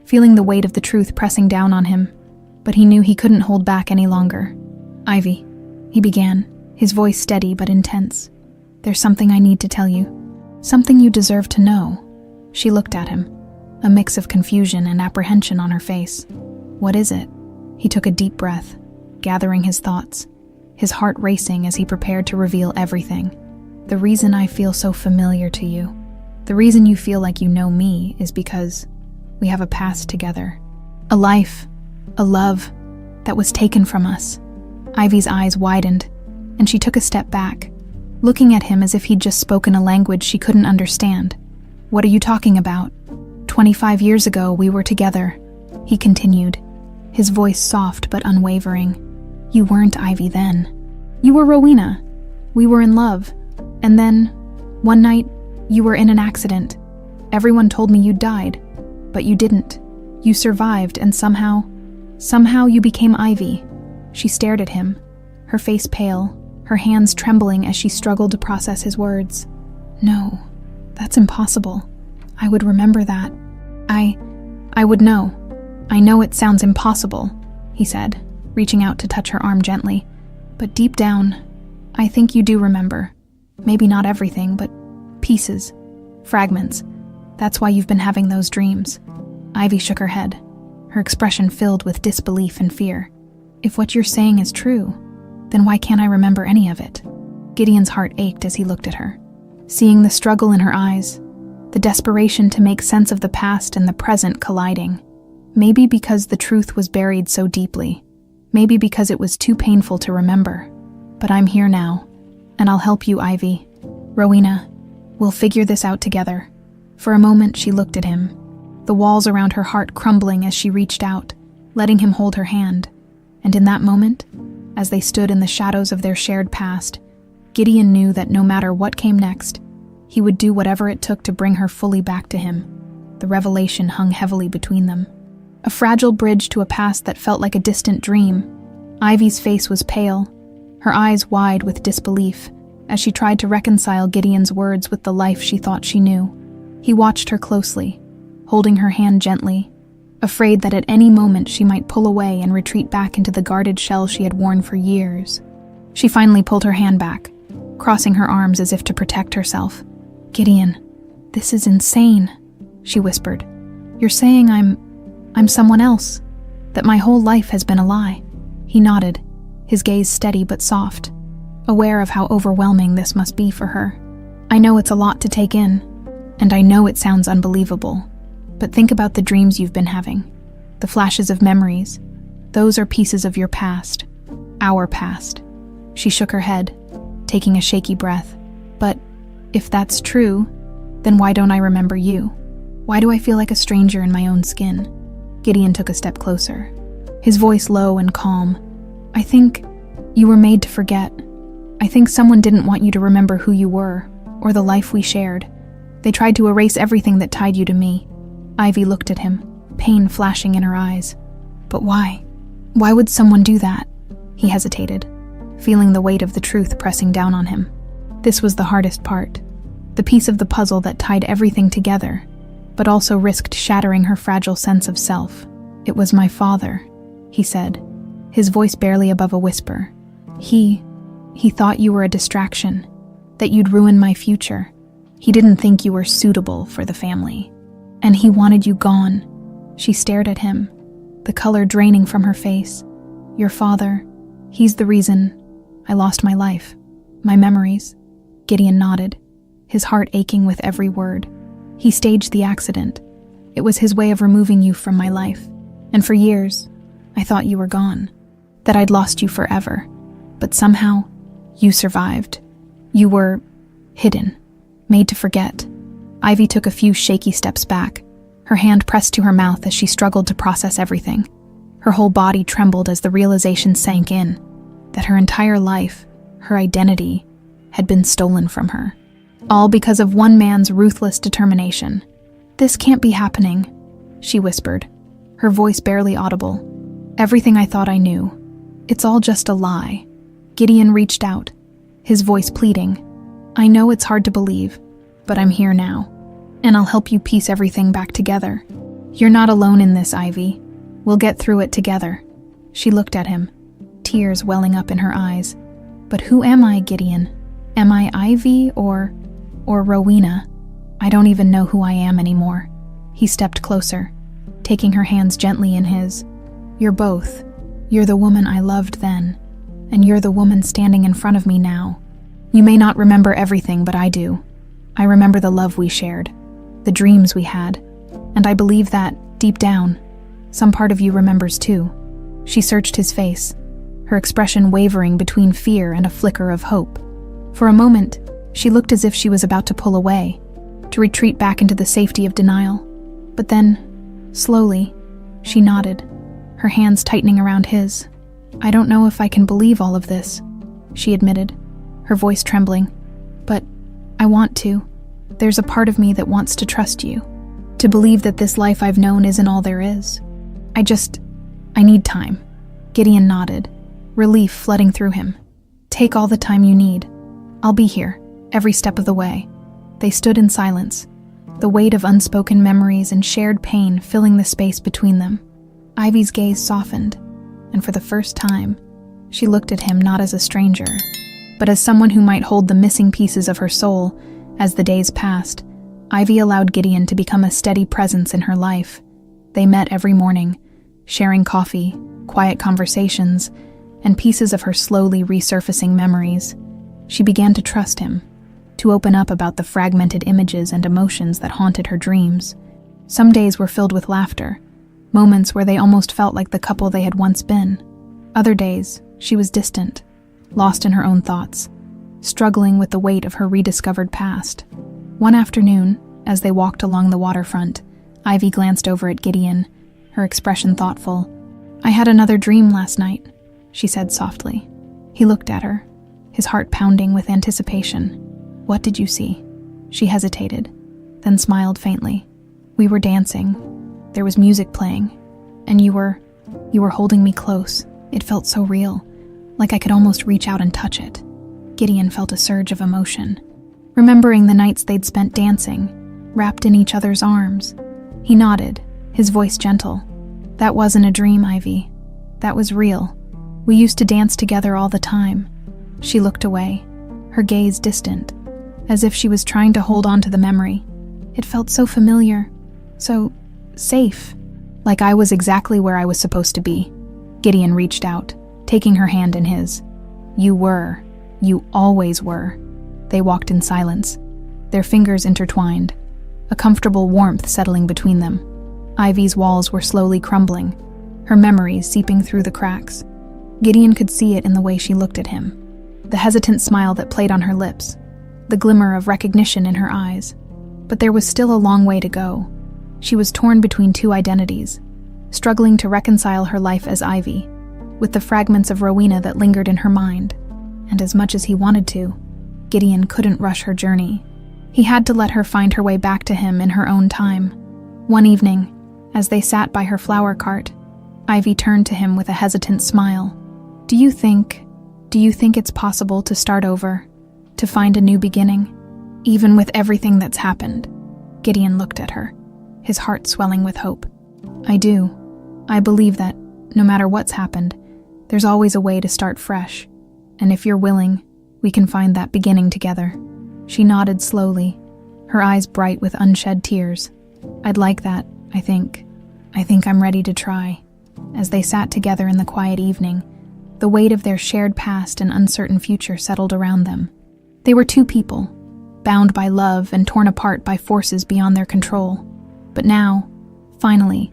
feeling the weight of the truth pressing down on him, but he knew he couldn't hold back any longer. "Ivy," he began, his voice steady but intense. "There's something I need to tell you. Something you deserve to know." She looked at him, a mix of confusion and apprehension on her face. "What is it?" He took a deep breath, gathering his thoughts, his heart racing as he prepared to reveal everything. "The reason I feel so familiar to you, the reason you feel like you know me, is because we have a past together. A life, a love, that was taken from us." Ivy's eyes widened, and she took a step back, looking at him as if he'd just spoken a language she couldn't understand. "What are you talking about? 25 years ago we were together," he continued, his voice soft but unwavering. "You weren't Ivy then. You were Rowena. We were in love. And then, one night, you were in an accident. Everyone told me you'd died, but you didn't. You survived, and somehow you became Ivy." She stared at him, her face pale, her hands trembling as she struggled to process his words. "No, that's impossible. I would remember that. I would know. I know it sounds impossible," he said, reaching out to touch her arm gently. "But deep down, I think you do remember. Maybe not everything, but pieces, fragments. That's why you've been having those dreams." Ivy shook her head, her expression filled with disbelief and fear. "If what you're saying is true, then why can't I remember any of it?" Gideon's heart ached as he looked at her, seeing the struggle in her eyes, the desperation to make sense of the past and the present colliding. Maybe because the truth was buried so deeply, maybe because it was too painful to remember. "But I'm here now, and I'll help you, Ivy. Rowena, we'll figure this out together." For a moment she looked at him, the walls around her heart crumbling as she reached out, letting him hold her hand. And in that moment, as they stood in the shadows of their shared past, Gideon knew that no matter what came next, he would do whatever it took to bring her fully back to him. The revelation hung heavily between them, a fragile bridge to a past that felt like a distant dream. Ivy's face was pale, her eyes wide with disbelief, as she tried to reconcile Gideon's words with the life she thought she knew. He watched her closely, holding her hand gently, afraid that at any moment she might pull away and retreat back into the guarded shell she had worn for years. She finally pulled her hand back, crossing her arms as if to protect herself. "Gideon, this is insane," she whispered. "You're saying I'm someone else, that my whole life has been a lie." He nodded, his gaze steady but soft, aware of how overwhelming this must be for her. "I know it's a lot to take in, and I know it sounds unbelievable, but think about the dreams you've been having, the flashes of memories. Those are pieces of your past, our past." She shook her head, taking a shaky breath. "But if that's true, then why don't I remember you? Why do I feel like a stranger in my own skin?" Gideon took a step closer, his voice low and calm. "I think you were made to forget. I think someone didn't want you to remember who you were, or the life we shared. They tried to erase everything that tied you to me." Ivy looked at him, pain flashing in her eyes. "But why? Why would someone do that?" He hesitated, feeling the weight of the truth pressing down on him. This was the hardest part, the piece of the puzzle that tied everything together, but also risked shattering her fragile sense of self. "It was my father," he said, his voice barely above a whisper. He thought you were a distraction, that you'd ruin my future. He didn't think you were suitable for the family. And he wanted you gone." She stared at him, the color draining from her face. "Your father, he's the reason I lost my life, my memories." Gideon nodded, his heart aching with every word. "He staged the accident. It was his way of removing you from my life. And for years, I thought you were gone, that I'd lost you forever. But somehow, you survived. You were hidden, made to forget." Ivy took a few shaky steps back, her hand pressed to her mouth as she struggled to process everything. Her whole body trembled as the realization sank in, that her entire life, her identity, had been stolen from her. All because of one man's ruthless determination. "This can't be happening," she whispered, her voice barely audible. "Everything I thought I knew. It's all just a lie." Gideon reached out, his voice pleading. "I know it's hard to believe, but I'm here now, and I'll help you piece everything back together. You're not alone in this, Ivy. We'll get through it together." She looked at him, tears welling up in her eyes. "But who am I, Gideon? Am I Ivy or Rowena? I don't even know who I am anymore." He stepped closer, taking her hands gently in his. "You're both. You're the woman I loved then, and you're the woman standing in front of me now. You may not remember everything, but I do. I remember the love we shared, the dreams we had, and I believe that, deep down, some part of you remembers too." She searched his face, her expression wavering between fear and a flicker of hope. For a moment, she looked as if she was about to pull away, to retreat back into the safety of denial. But then, slowly, she nodded, her hands tightening around his. "I don't know if I can believe all of this," she admitted, her voice trembling. "But I want to. There's a part of me that wants to trust you, to believe that this life I've known isn't all there is. I need time." Gideon nodded, relief flooding through him. "Take all the time you need. I'll be here, every step of the way." They stood in silence, the weight of unspoken memories and shared pain filling the space between them. Ivy's gaze softened, and for the first time, she looked at him not as a stranger, but as someone who might hold the missing pieces of her soul. As the days passed, Ivy allowed Gideon to become a steady presence in her life. They met every morning, sharing coffee, quiet conversations, and pieces of her slowly resurfacing memories. She began to trust him, to open up about the fragmented images and emotions that haunted her dreams. Some days were filled with laughter, moments where they almost felt like the couple they had once been. Other days, she was distant, lost in her own thoughts, struggling with the weight of her rediscovered past. One afternoon, as they walked along the waterfront, Ivy glanced over at Gideon, her expression thoughtful. "I had another dream last night," she said softly. He looked at her, his heart pounding with anticipation. "What did you see?" She hesitated, then smiled faintly. "We were dancing. There was music playing, and you were holding me close. It felt so real, like I could almost reach out and touch it." Gideon felt a surge of emotion, remembering the nights they'd spent dancing, wrapped in each other's arms. He nodded, his voice gentle. "That wasn't a dream, Ivy. That was real. We used to dance together all the time." She looked away, her gaze distant, as if she was trying to hold on to the memory. It felt so familiar, so safe, like I was exactly where I was supposed to be. Gideon reached out, taking her hand in his. "You were. You always were." They walked in silence, their fingers intertwined, a comfortable warmth settling between them. Ivy's walls were slowly crumbling, her memories seeping through the cracks. Gideon could see it in the way she looked at him, the hesitant smile that played on her lips, the glimmer of recognition in her eyes. But there was still a long way to go. She was torn between two identities, struggling to reconcile her life as Ivy, with the fragments of Rowena that lingered in her mind. And as much as he wanted to, Gideon couldn't rush her journey. He had to let her find her way back to him in her own time. One evening, as they sat by her flower cart, Ivy turned to him with a hesitant smile. Do you think it's possible to start over, to find a new beginning, even with everything that's happened?" Gideon looked at her, his heart swelling with hope. "I do. I believe that, no matter what's happened, there's always a way to start fresh. And if you're willing, we can find that beginning together." She nodded slowly, her eyes bright with unshed tears. "I'd like that, I think. I think I'm ready to try." As they sat together in the quiet evening, the weight of their shared past and uncertain future settled around them. They were two people, bound by love and torn apart by forces beyond their control. But now, finally,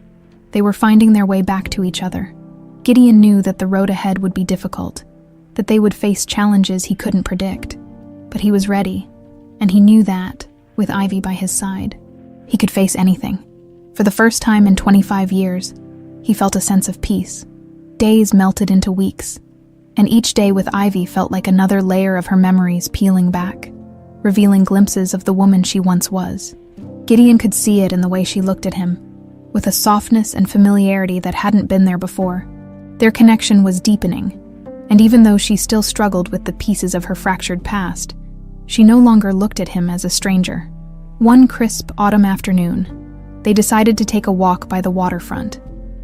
they were finding their way back to each other. Gideon knew that the road ahead would be difficult, that they would face challenges he couldn't predict. But he was ready, and he knew that, with Ivy by his side, he could face anything. For the first time in 25 years, he felt a sense of peace. Days melted into weeks, and each day with Ivy felt like another layer of her memories peeling back, revealing glimpses of the woman she once was. Gideon could see it in the way she looked at him, with a softness and familiarity that hadn't been there before. Their connection was deepening, and even though she still struggled with the pieces of her fractured past, she no longer looked at him as a stranger. One crisp autumn afternoon, they decided to take a walk by the waterfront,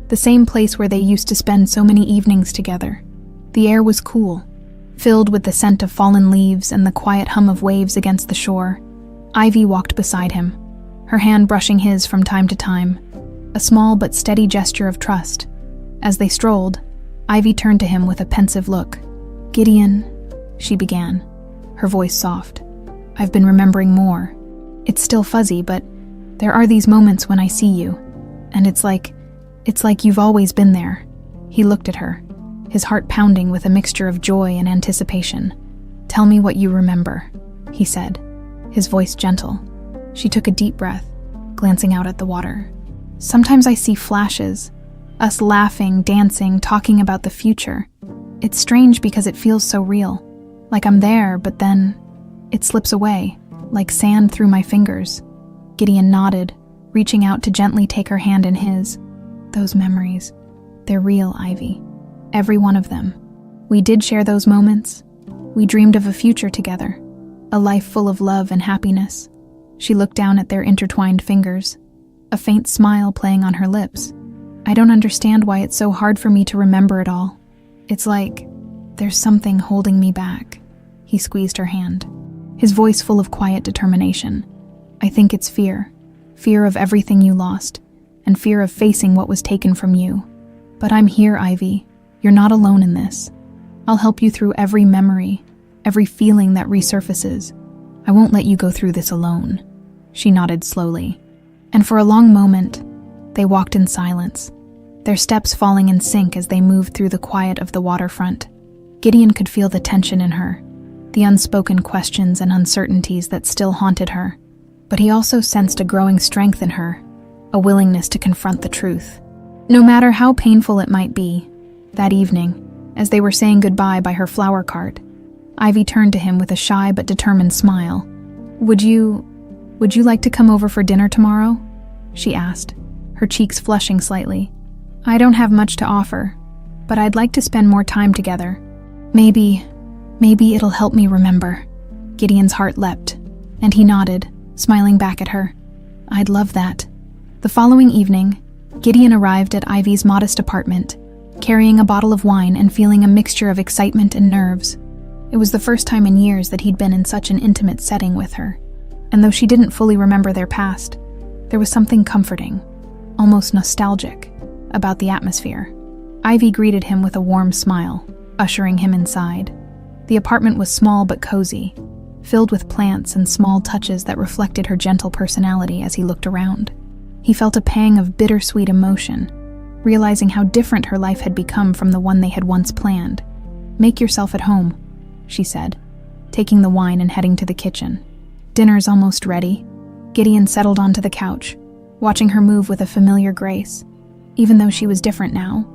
the same place where they used to spend so many evenings together. The air was cool, filled with the scent of fallen leaves and the quiet hum of waves against the shore. Ivy walked beside him, her hand brushing his from time to time, a small but steady gesture of trust. As they strolled, Ivy turned to him with a pensive look. "Gideon," she began, her voice soft, "I've been remembering more. It's still fuzzy, but there are these moments when I see you, and it's like you've always been there." He looked at her, his heart pounding with a mixture of joy and anticipation. "Tell me what you remember," he said, his voice gentle. She took a deep breath, glancing out at the water. "Sometimes I see flashes, us laughing, dancing, talking about the future. It's strange because it feels so real, like I'm there, but then it slips away, like sand through my fingers." Gideon nodded, reaching out to gently take her hand in his. "Those memories, they're real, Ivy. Every one of them. We did share those moments. We dreamed of a future together, a life full of love and happiness." She looked down at their intertwined fingers, a faint smile playing on her lips. "I don't understand why it's so hard for me to remember it all. It's like there's something holding me back." He squeezed her hand, his voice full of quiet determination. "I think it's fear of everything you lost, and fear of facing what was taken from you. But I'm here, Ivy. You're not alone in this. I'll help you through every memory, every feeling that resurfaces. I won't let you go through this alone." She nodded slowly, and for a long moment, they walked in silence, their steps falling in sync as they moved through the quiet of the waterfront. Gideon could feel the tension in her, the unspoken questions and uncertainties that still haunted her. But he also sensed a growing strength in her, a willingness to confront the truth. No matter how painful it might be, that evening, as they were saying goodbye by her flower cart, Ivy turned to him with a shy but determined smile. Would you like to come over for dinner tomorrow?" she asked, her cheeks flushing slightly. "I don't have much to offer, but I'd like to spend more time together. Maybe it'll help me remember." Gideon's heart leapt, and he nodded, smiling back at her. "I'd love that." The following evening, Gideon arrived at Ivy's modest apartment, carrying a bottle of wine and feeling a mixture of excitement and nerves. It was the first time in years that he'd been in such an intimate setting with her, and though she didn't fully remember their past, there was something comforting, almost nostalgic, about the atmosphere. Ivy greeted him with a warm smile, ushering him inside. The apartment was small but cozy, filled with plants and small touches that reflected her gentle personality as he looked around. He felt a pang of bittersweet emotion, realizing how different her life had become from the one they had once planned. "Make yourself at home," she said, taking the wine and heading to the kitchen. "Dinner's almost ready." Gideon settled onto the couch, watching her move with a familiar grace. Even though she was different now,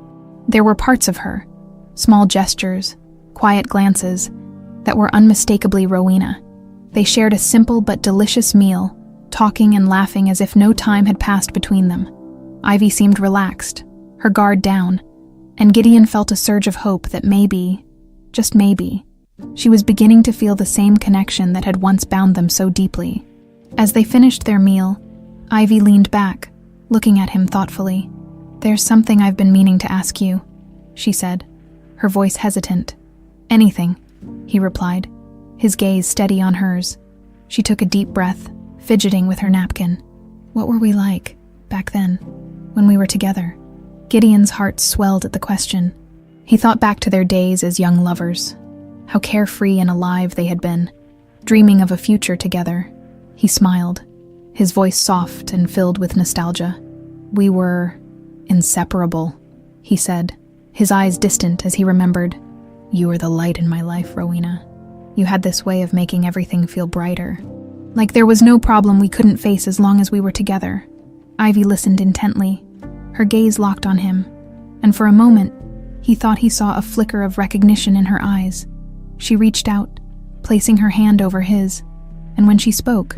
there were parts of her, small gestures, quiet glances, that were unmistakably Rowena. They shared a simple but delicious meal, talking and laughing as if no time had passed between them. Ivy seemed relaxed, her guard down, and Gideon felt a surge of hope that maybe, just maybe, she was beginning to feel the same connection that had once bound them so deeply. As they finished their meal, Ivy leaned back, looking at him thoughtfully. "There's something I've been meaning to ask you," she said, her voice hesitant. "Anything," he replied, his gaze steady on hers. She took a deep breath, fidgeting with her napkin. "What were we like, back then, when we were together?" Gideon's heart swelled at the question. He thought back to their days as young lovers, how carefree and alive they had been, dreaming of a future together. He smiled, his voice soft and filled with nostalgia. "We were inseparable," he said, his eyes distant as he remembered. "You were the light in my life, Rowena. You had this way of making everything feel brighter. Like there was no problem we couldn't face as long as we were together." Ivy listened intently, her gaze locked on him, and for a moment, he thought he saw a flicker of recognition in her eyes. She reached out, placing her hand over his, and when she spoke,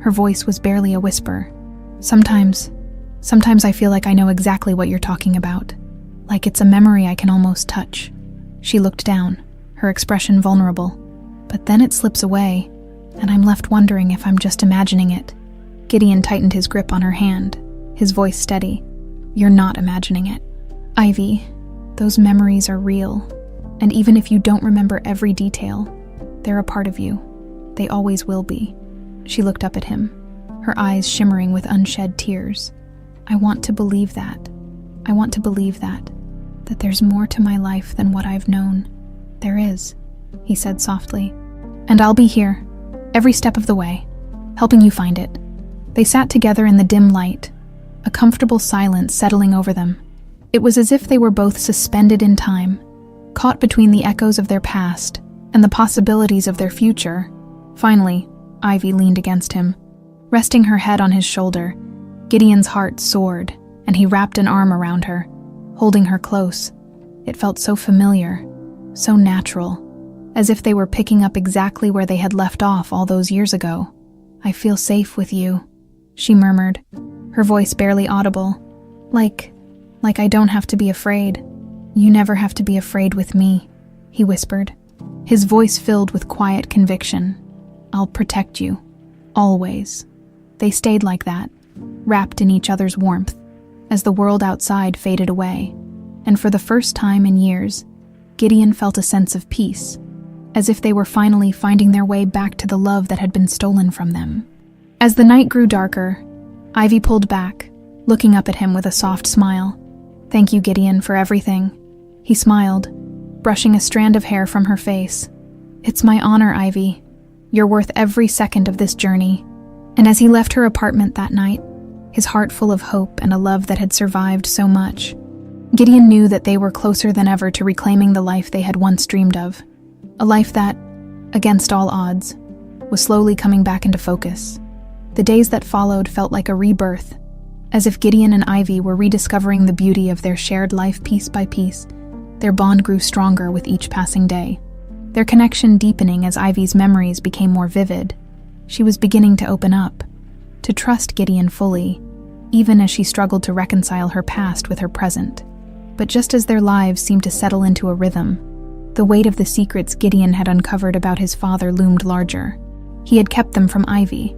her voice was barely a whisper. Sometimes I feel like I know exactly what you're talking about. Like it's a memory I can almost touch." She looked down, her expression vulnerable. "But then it slips away, and I'm left wondering if I'm just imagining it." Gideon tightened his grip on her hand, his voice steady. "You're not imagining it. Ivy, those memories are real, and even if you don't remember every detail, they're a part of you. They always will be." She looked up at him, her eyes shimmering with unshed tears. "I want to believe that. I want to believe that there's more to my life than what I've known." "There is," he said softly. "And I'll be here, every step of the way, helping you find it." They sat together in the dim light, a comfortable silence settling over them. It was as if they were both suspended in time, caught between the echoes of their past and the possibilities of their future. Finally, Ivy leaned against him, resting her head on his shoulder. Gideon's heart soared, and he wrapped an arm around her, holding her close. It felt so familiar, so natural, as if they were picking up exactly where they had left off all those years ago. "I feel safe with you," she murmured, her voice barely audible. Like I don't have to be afraid. You never have to be afraid with me," he whispered, his voice filled with quiet conviction. "I'll protect you, always." They stayed like that, wrapped in each other's warmth, as the world outside faded away, and for the first time in years, Gideon felt a sense of peace, as if they were finally finding their way back to the love that had been stolen from them. As the night grew darker, Ivy pulled back, looking up at him with a soft smile. "Thank you, Gideon, for everything." He smiled, brushing a strand of hair from her face. "It's my honor, Ivy. You're worth every second of this journey." And as he left her apartment that night, his heart full of hope and a love that had survived so much, Gideon knew that they were closer than ever to reclaiming the life they had once dreamed of. A life that, against all odds, was slowly coming back into focus. The days that followed felt like a rebirth, as if Gideon and Ivy were rediscovering the beauty of their shared life piece by piece. Their bond grew stronger with each passing day, their connection deepening as Ivy's memories became more vivid. She was beginning to open up, to trust Gideon fully, even as she struggled to reconcile her past with her present. But just as their lives seemed to settle into a rhythm, the weight of the secrets Gideon had uncovered about his father loomed larger. He had kept them from Ivy,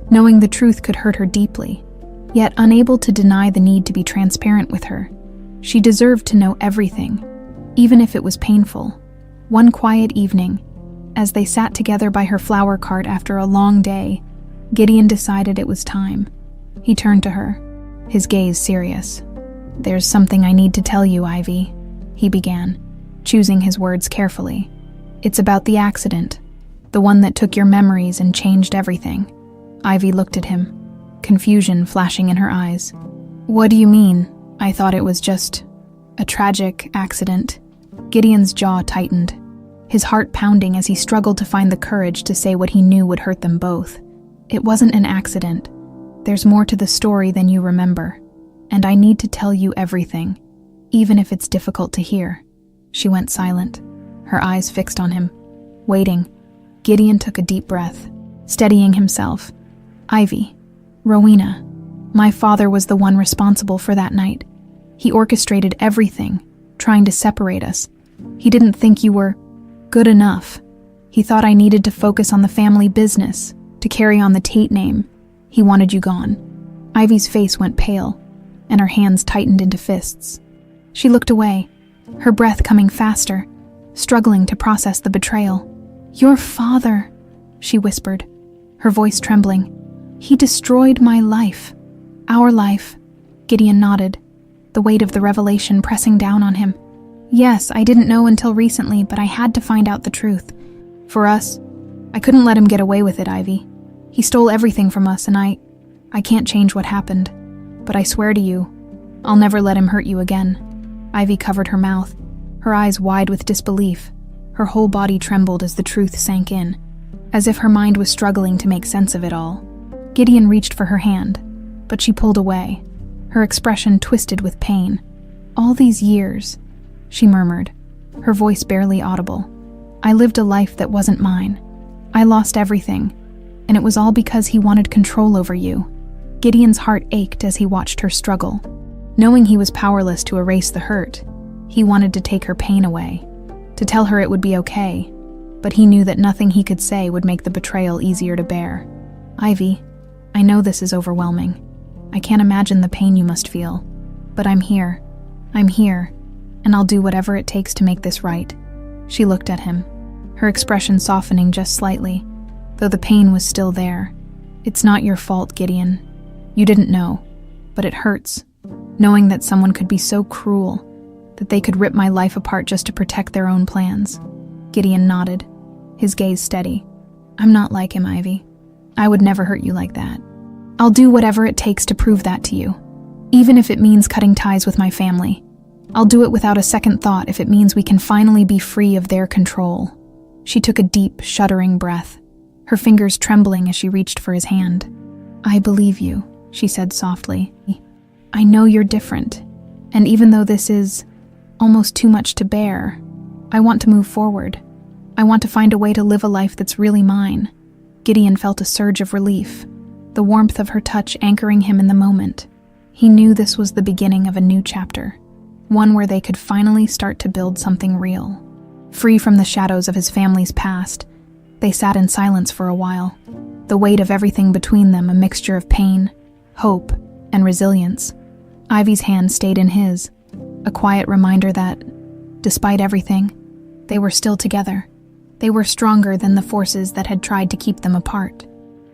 knowing the truth could hurt her deeply, yet unable to deny the need to be transparent with her. She deserved to know everything, even if it was painful. One quiet evening, as they sat together by her flower cart after a long day, Gideon decided it was time. He turned to her, his gaze serious. "There's something I need to tell you, Ivy," he began, choosing his words carefully. "It's about the accident, the one that took your memories and changed everything." Ivy looked at him, confusion flashing in her eyes. "What do you mean? I thought it was just a tragic accident." Gideon's jaw tightened, his heart pounding as he struggled to find the courage to say what he knew would hurt them both. "It wasn't an accident. There's more to the story than you remember, and I need to tell you everything, even if it's difficult to hear." She went silent, her eyes fixed on him, waiting. Gideon took a deep breath, steadying himself. "Ivy, Rowena, my father was the one responsible for that night. He orchestrated everything, trying to separate us. He didn't think you were good enough. He thought I needed to focus on the family business, to carry on the Tate name. He wanted you gone." Ivy's face went pale, and her hands tightened into fists. She looked away, her breath coming faster, struggling to process the betrayal. "Your father," she whispered, her voice trembling. "He destroyed my life. Our life." Gideon nodded, the weight of the revelation pressing down on him. "Yes, I didn't know until recently, but I had to find out the truth. For us, I couldn't let him get away with it, Ivy. He stole everything from us, and I can't change what happened. But I swear to you, I'll never let him hurt you again." Ivy covered her mouth, her eyes wide with disbelief. Her whole body trembled as the truth sank in, as if her mind was struggling to make sense of it all. Gideon reached for her hand, but she pulled away, her expression twisted with pain. "All these years," she murmured, her voice barely audible, "I lived a life that wasn't mine. I lost everything, and it was all because he wanted control over you." Gideon's heart ached as he watched her struggle. Knowing he was powerless to erase the hurt, he wanted to take her pain away, to tell her it would be okay, but he knew that nothing he could say would make the betrayal easier to bear. "Ivy, I know this is overwhelming. I can't imagine the pain you must feel, but I'm here, and I'll do whatever it takes to make this right." She looked at him, her expression softening just slightly, though the pain was still there. "It's not your fault, Gideon. You didn't know, but it hurts, knowing that someone could be so cruel, that they could rip my life apart just to protect their own plans." Gideon nodded, his gaze steady. "I'm not like him, Ivy. I would never hurt you like that. I'll do whatever it takes to prove that to you, even if it means cutting ties with my family. I'll do it without a second thought if it means we can finally be free of their control." She took a deep, shuddering breath, her fingers trembling as she reached for his hand. "I believe you," she said softly. "I know you're different, and even though this is almost too much to bear, I want to move forward. I want to find a way to live a life that's really mine." Gideon felt a surge of relief, the warmth of her touch anchoring him in the moment. He knew this was the beginning of a new chapter, one where they could finally start to build something real. Free from the shadows of his family's past, they sat in silence for a while, the weight of everything between them a mixture of pain, hope, and resilience. Ivy's hand stayed in his, a quiet reminder that, despite everything, they were still together. They were stronger than the forces that had tried to keep them apart.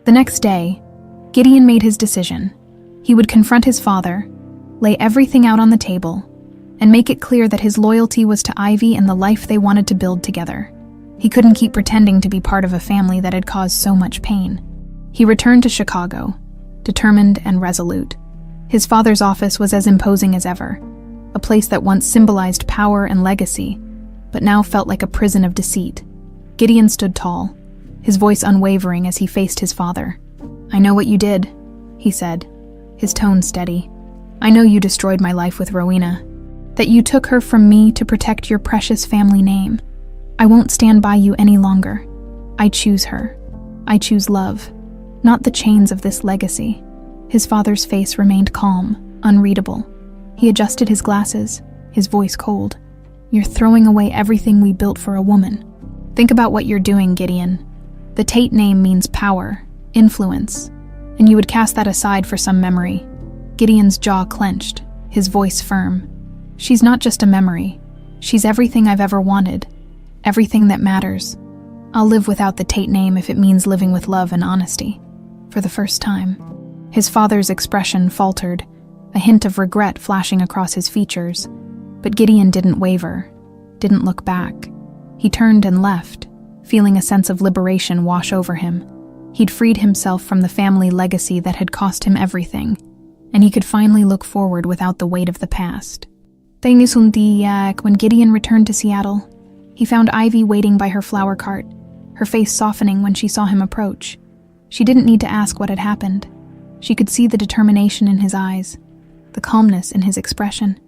The next day, Gideon made his decision. He would confront his father, lay everything out on the table, and make it clear that his loyalty was to Ivy and the life they wanted to build together. He couldn't keep pretending to be part of a family that had caused so much pain. He returned to Chicago, determined and resolute. His father's office was as imposing as ever, a place that once symbolized power and legacy, but now felt like a prison of deceit. Gideon stood tall, his voice unwavering as he faced his father. "I know what you did," he said, his tone steady. "I know you destroyed my life with Rowena, that you took her from me to protect your precious family name. I won't stand by you any longer. I choose her. I choose love, not the chains of this legacy." His father's face remained calm, unreadable. He adjusted his glasses, his voice cold. "You're throwing away everything we built for a woman. Think about what you're doing, Gideon. The Tate name means power, influence, and you would cast that aside for some memory." Gideon's jaw clenched, his voice firm. "She's not just a memory. She's everything I've ever wanted, everything that matters. I'll live without the Tate name if it means living with love and honesty." For the first time, his father's expression faltered, a hint of regret flashing across his features. But Gideon didn't waver, didn't look back. He turned and left, feeling a sense of liberation wash over him. He'd freed himself from the family legacy that had cost him everything, and he could finally look forward without the weight of the past. When Gideon returned to Seattle, he found Ivy waiting by her flower cart, her face softening when she saw him approach. She didn't need to ask what had happened. She could see the determination in his eyes, the calmness in his expression.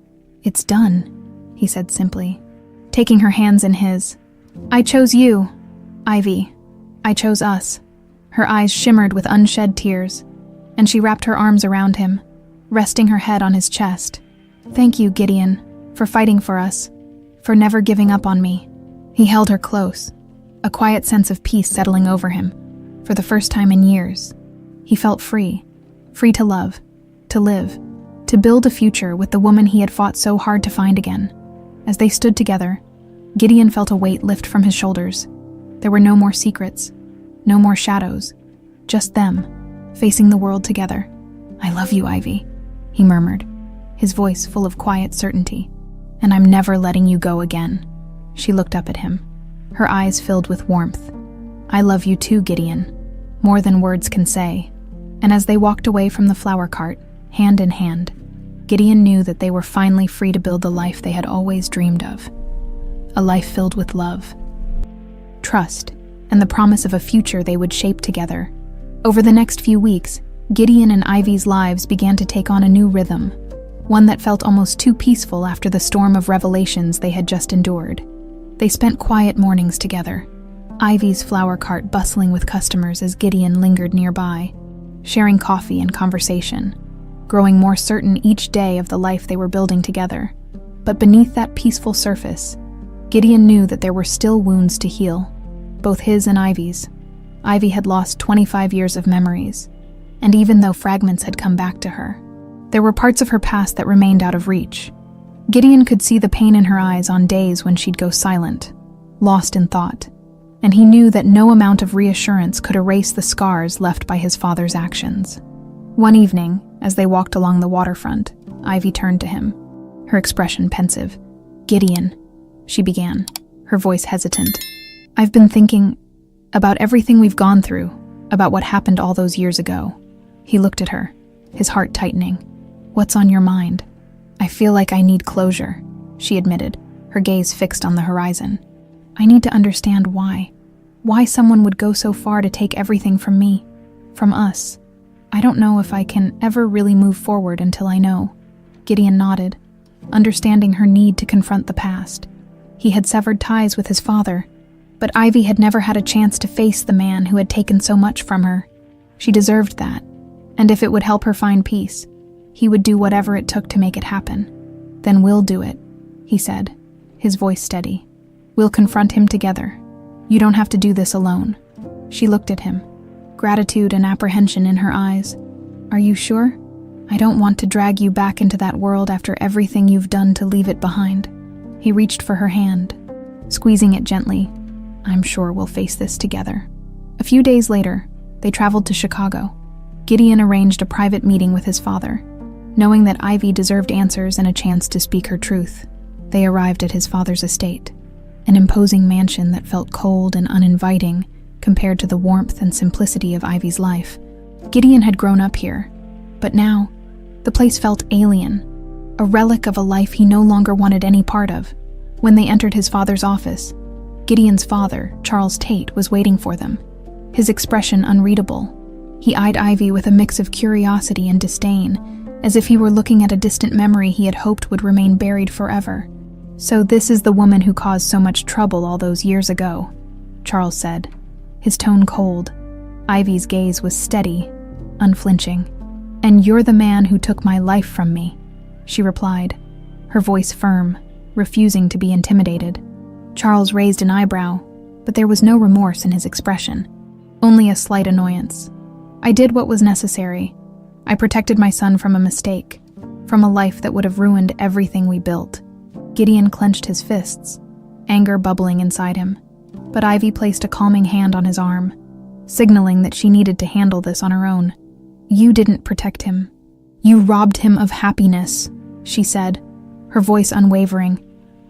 "It's done," he said simply, taking her hands in his. "I chose you, Ivy. I chose us." Her eyes shimmered with unshed tears, and she wrapped her arms around him, resting her head on his chest. "Thank you, Gideon, for fighting for us, for never giving up on me." He held her close, a quiet sense of peace settling over him. For the first time in years, he felt free to love, to live, to build a future with the woman he had fought so hard to find again. As they stood together, Gideon felt a weight lift from his shoulders. There were no more secrets, no more shadows, just them, facing the world together. "I love you, Ivy," he murmured, his voice full of quiet certainty. "And I'm never letting you go again." She looked up at him, her eyes filled with warmth. "I love you too, Gideon, more than words can say." And as they walked away from the flower cart, hand in hand, Gideon knew that they were finally free to build the life they had always dreamed of. A life filled with love, trust, and the promise of a future they would shape together. Over the next few weeks, Gideon and Ivy's lives began to take on a new rhythm, one that felt almost too peaceful after the storm of revelations they had just endured. They spent quiet mornings together, Ivy's flower cart bustling with customers as Gideon lingered nearby, sharing coffee and conversation, growing more certain each day of the life they were building together. But beneath that peaceful surface, Gideon knew that there were still wounds to heal, both his and Ivy's. Ivy had lost 25 years of memories, and even though fragments had come back to her, there were parts of her past that remained out of reach. Gideon could see the pain in her eyes on days when she'd go silent, lost in thought, and he knew that no amount of reassurance could erase the scars left by his father's actions. One evening, as they walked along the waterfront, Ivy turned to him, her expression pensive. "Gideon," she began, her voice hesitant. "I've been thinking about everything we've gone through, about what happened all those years ago." He looked at her, his heart tightening. "What's on your mind?" "I feel like I need closure," she admitted, her gaze fixed on the horizon. "I need to understand why someone would go so far to take everything from me, from us. I don't know if I can ever really move forward until I know." Gideon nodded, understanding her need to confront the past. He had severed ties with his father, but Ivy had never had a chance to face the man who had taken so much from her. She deserved that, and if it would help her find peace, he would do whatever it took to make it happen. "Then we'll do it," he said, his voice steady. "We'll confront him together. You don't have to do this alone." She looked at him, gratitude and apprehension in her eyes. "Are you sure? I don't want to drag you back into that world after everything you've done to leave it behind." He reached for her hand, squeezing it gently. "I'm sure we'll face this together." A few days later, they traveled to Chicago. Gideon arranged a private meeting with his father, knowing that Ivy deserved answers and a chance to speak her truth. They arrived at his father's estate, an imposing mansion that felt cold and uninviting compared to the warmth and simplicity of Ivy's life. Gideon had grown up here, but now, the place felt alien, a relic of a life he no longer wanted any part of. When they entered his father's office, Gideon's father, Charles Tate, was waiting for them, his expression unreadable. He eyed Ivy with a mix of curiosity and disdain, as if he were looking at a distant memory he had hoped would remain buried forever. "So this is the woman who caused so much trouble all those years ago," Charles said, his tone cold. Ivy's gaze was steady, unflinching. "And you're the man who took my life from me," she replied, her voice firm, refusing to be intimidated. Charles raised an eyebrow, but there was no remorse in his expression, only a slight annoyance. "I did what was necessary. I protected my son from a mistake, from a life that would have ruined everything we built." Gideon clenched his fists, anger bubbling inside him, but Ivy placed a calming hand on his arm, signaling that she needed to handle this on her own. "You didn't protect him. You robbed him of happiness," she said, her voice unwavering.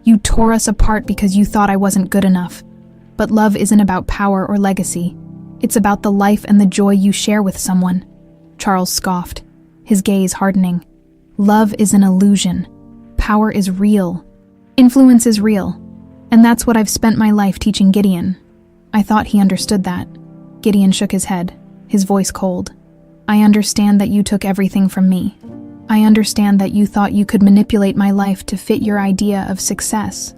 "You tore us apart because you thought I wasn't good enough. But love isn't about power or legacy. It's about the life and the joy you share with someone." Charles scoffed, his gaze hardening. "Love is an illusion. Power is real. Influence is real. And that's what I've spent my life teaching Gideon." I thought he understood that. Gideon shook his head, his voice cold. "I understand that you took everything from me. I understand that you thought you could manipulate my life to fit your idea of success.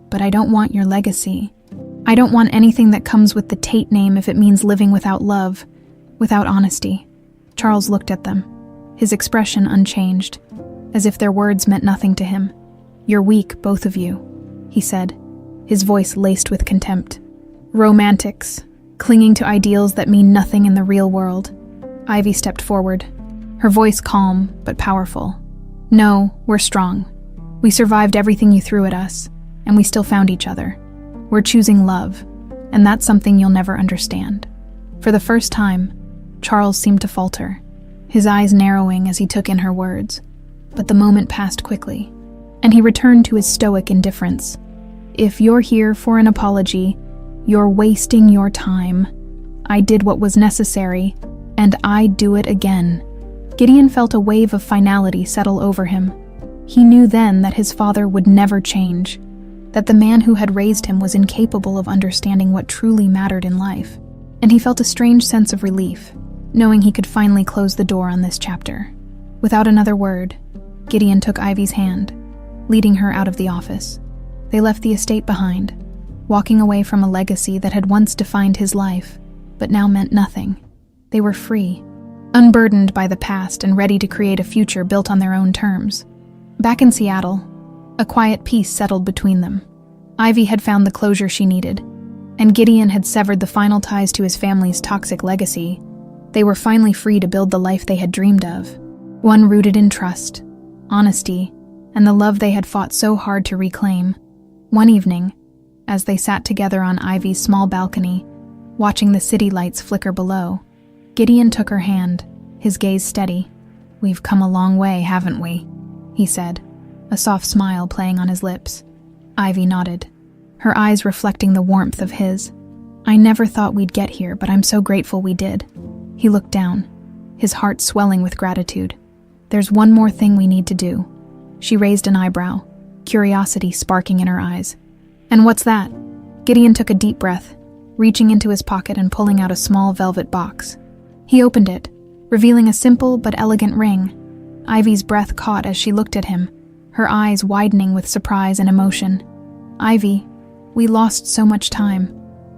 But I don't want your legacy. I don't want anything that comes with the Tate name if it means living without love, without honesty." Charles looked at them, his expression unchanged, as if their words meant nothing to him. "You're weak, both of you," he said, his voice laced with contempt. "Romantics, clinging to ideals that mean nothing in the real world." Ivy stepped forward, her voice calm but powerful. No, we're strong. We survived everything you threw at us, and we still found each other. We're choosing love, and that's something you'll never understand." For the first time, Charles seemed to falter, his eyes narrowing as he took in her words. But the moment passed quickly, and he returned to his stoic indifference. "If you're here for an apology, you're wasting your time. I did what was necessary, and I'd do it again." Gideon felt a wave of finality settle over him. He knew then that his father would never change, that the man who had raised him was incapable of understanding what truly mattered in life. And he felt a strange sense of relief, knowing he could finally close the door on this chapter. Without another word, Gideon took Ivy's hand, leading her out of the office. They left the estate behind, walking away from a legacy that had once defined his life, but now meant nothing. They were free, unburdened by the past and ready to create a future built on their own terms. Back in Seattle, a quiet peace settled between them. Ivy had found the closure she needed, and Gideon had severed the final ties to his family's toxic legacy. They were finally free to build the life they had dreamed of, one rooted in trust, honesty, and the love they had fought so hard to reclaim. One evening, as they sat together on Ivy's small balcony, watching the city lights flicker below, Gideon took her hand, his gaze steady. "We've come a long way, haven't we?" he said, a soft smile playing on his lips. Ivy nodded, her eyes reflecting the warmth of his. "I never thought we'd get here, but I'm so grateful we did." He looked down, his heart swelling with gratitude. "There's one more thing we need to do." She raised an eyebrow, curiosity sparking in her eyes. "And what's that?" Gideon took a deep breath, reaching into his pocket and pulling out a small velvet box. He opened it, revealing a simple but elegant ring. Ivy's breath caught as she looked at him, her eyes widening with surprise and emotion. "Ivy, we lost so much time,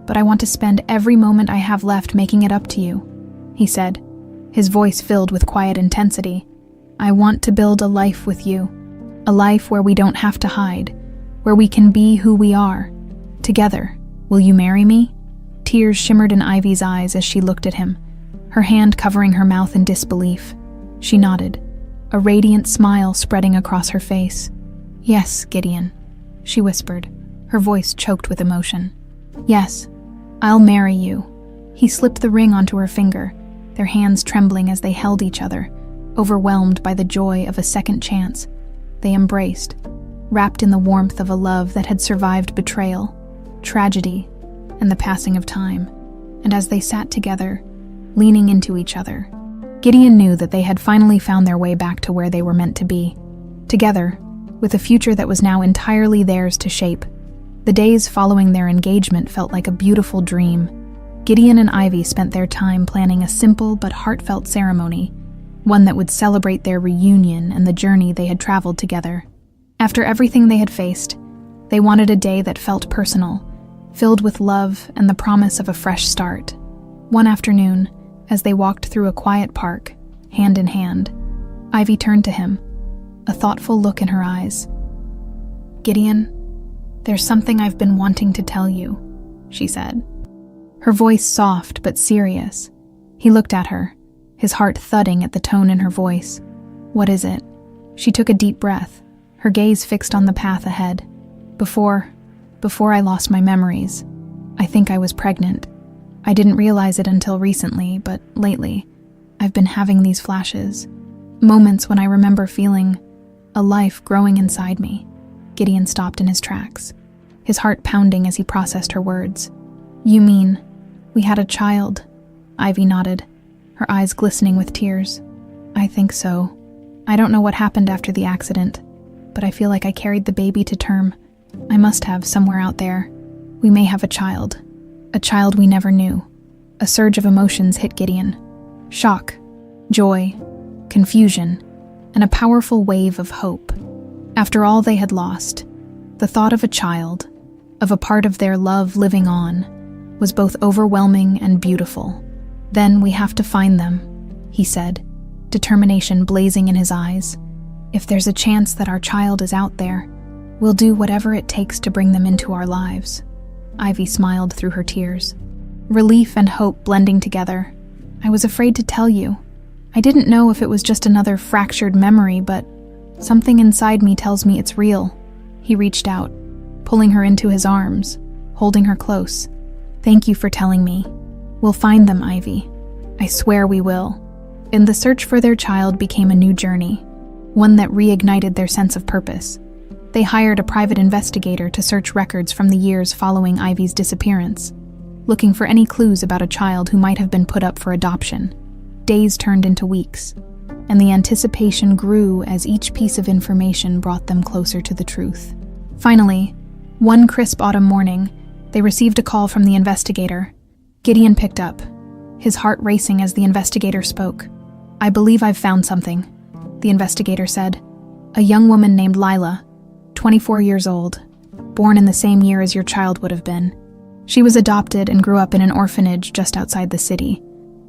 but I want to spend every moment I have left making it up to you," he said, his voice filled with quiet intensity. "I want to build a life with you, a life where we don't have to hide, where we can be who we are, together. Will you marry me?" Tears shimmered in Ivy's eyes as she looked at him, her hand covering her mouth in disbelief. She nodded, a radiant smile spreading across her face. "Yes, Gideon," she whispered, her voice choked with emotion. "Yes, I'll marry you." He slipped the ring onto her finger, their hands trembling as they held each other, overwhelmed by the joy of a second chance. They embraced, wrapped in the warmth of a love that had survived betrayal, tragedy, and the passing of time. And as they sat together, leaning into each other, Gideon knew that they had finally found their way back to where they were meant to be, together, with a future that was now entirely theirs to shape. The days following their engagement felt like a beautiful dream. Gideon and Ivy spent their time planning a simple but heartfelt ceremony, one that would celebrate their reunion and the journey they had traveled together. After everything they had faced, they wanted a day that felt personal, filled with love and the promise of a fresh start. One afternoon, as they walked through a quiet park, hand in hand, Ivy turned to him, a thoughtful look in her eyes. "Gideon, there's something I've been wanting to tell you," she said, her voice soft but serious. He looked at her, his heart thudding at the tone in her voice. "What is it?" She took a deep breath, her gaze fixed on the path ahead. Before I lost my memories, I think I was pregnant. I didn't realize it until recently, but lately, I've been having these flashes. Moments when I remember feeling a life growing inside me." Gideon stopped in his tracks, his heart pounding as he processed her words. "You mean, we had a child?" Ivy nodded, her eyes glistening with tears. "I think so. I don't know what happened after the accident, but I feel like I carried the baby to term. I must have somewhere out there. We may have a child we never knew." A surge of emotions hit Gideon. Shock, joy, confusion, and a powerful wave of hope. After all they had lost, the thought of a child, of a part of their love living on, was both overwhelming and beautiful. "Then we have to find them," he said, determination blazing in his eyes. "If there's a chance that our child is out there, we'll do whatever it takes to bring them into our lives." Ivy smiled through her tears, relief and hope blending together. "I was afraid to tell you. I didn't know if it was just another fractured memory, but Something inside me tells me it's real." He reached out, pulling her into his arms, holding her close. "Thank you for telling me. We'll find them, Ivy. I swear we will." And the search for their child became a new journey, one that reignited their sense of purpose. They hired a private investigator to search records from the years following Ivy's disappearance, looking for any clues about a child who might have been put up for adoption. Days turned into weeks, and the anticipation grew as each piece of information brought them closer to the truth. Finally, one crisp autumn morning, they received a call from the investigator. Gideon picked up, his heart racing as the investigator spoke. "I believe I've found something," the investigator said. "A young woman named Lila, 24 years old, born in the same year as your child would have been. She was adopted and grew up in an orphanage just outside the city.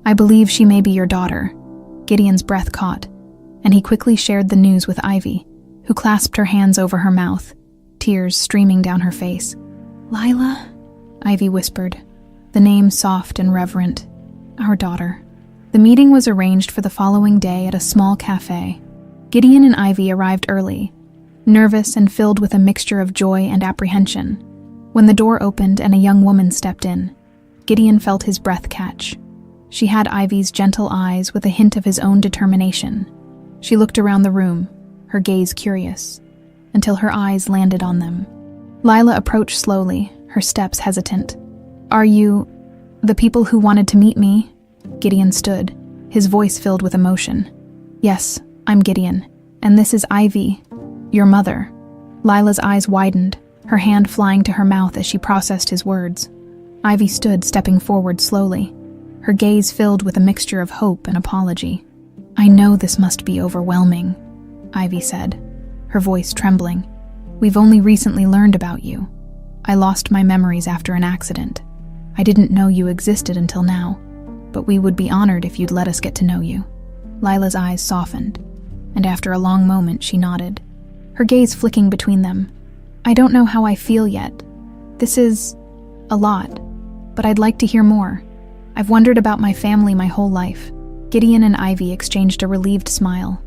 I believe she may be your daughter." Gideon's breath caught, and he quickly shared the news with Ivy, who clasped her hands over her mouth, tears streaming down her face. "Lila?" Ivy whispered, the name soft and reverent. "Our daughter." The meeting was arranged for the following day at a small cafe. Gideon and Ivy arrived early, nervous and filled with a mixture of joy and apprehension. When the door opened and a young woman stepped in, Gideon felt his breath catch. She had Ivy's gentle eyes with a hint of his own determination. She looked around the room, her gaze curious, until her eyes landed on them. Lila approached slowly, her steps hesitant. "Are you the people who wanted to meet me?" Gideon stood, his voice filled with emotion. "Yes, I'm Gideon, and this is Ivy, your mother." Lila's eyes widened, her hand flying to her mouth as she processed his words. Ivy stood, stepping forward slowly, her gaze filled with a mixture of hope and apology. "I know this must be overwhelming," Ivy said, her voice trembling. "We've only recently learned about you. I lost my memories after an accident. I didn't know you existed until now, but we would be honored if you'd let us get to know you." Lila's eyes softened, and after a long moment she nodded, her gaze flicking between them. "I don't know how I feel yet. This is a lot, but I'd like to hear more. I've wondered about my family my whole life." Gideon and Ivy exchanged a relieved smile,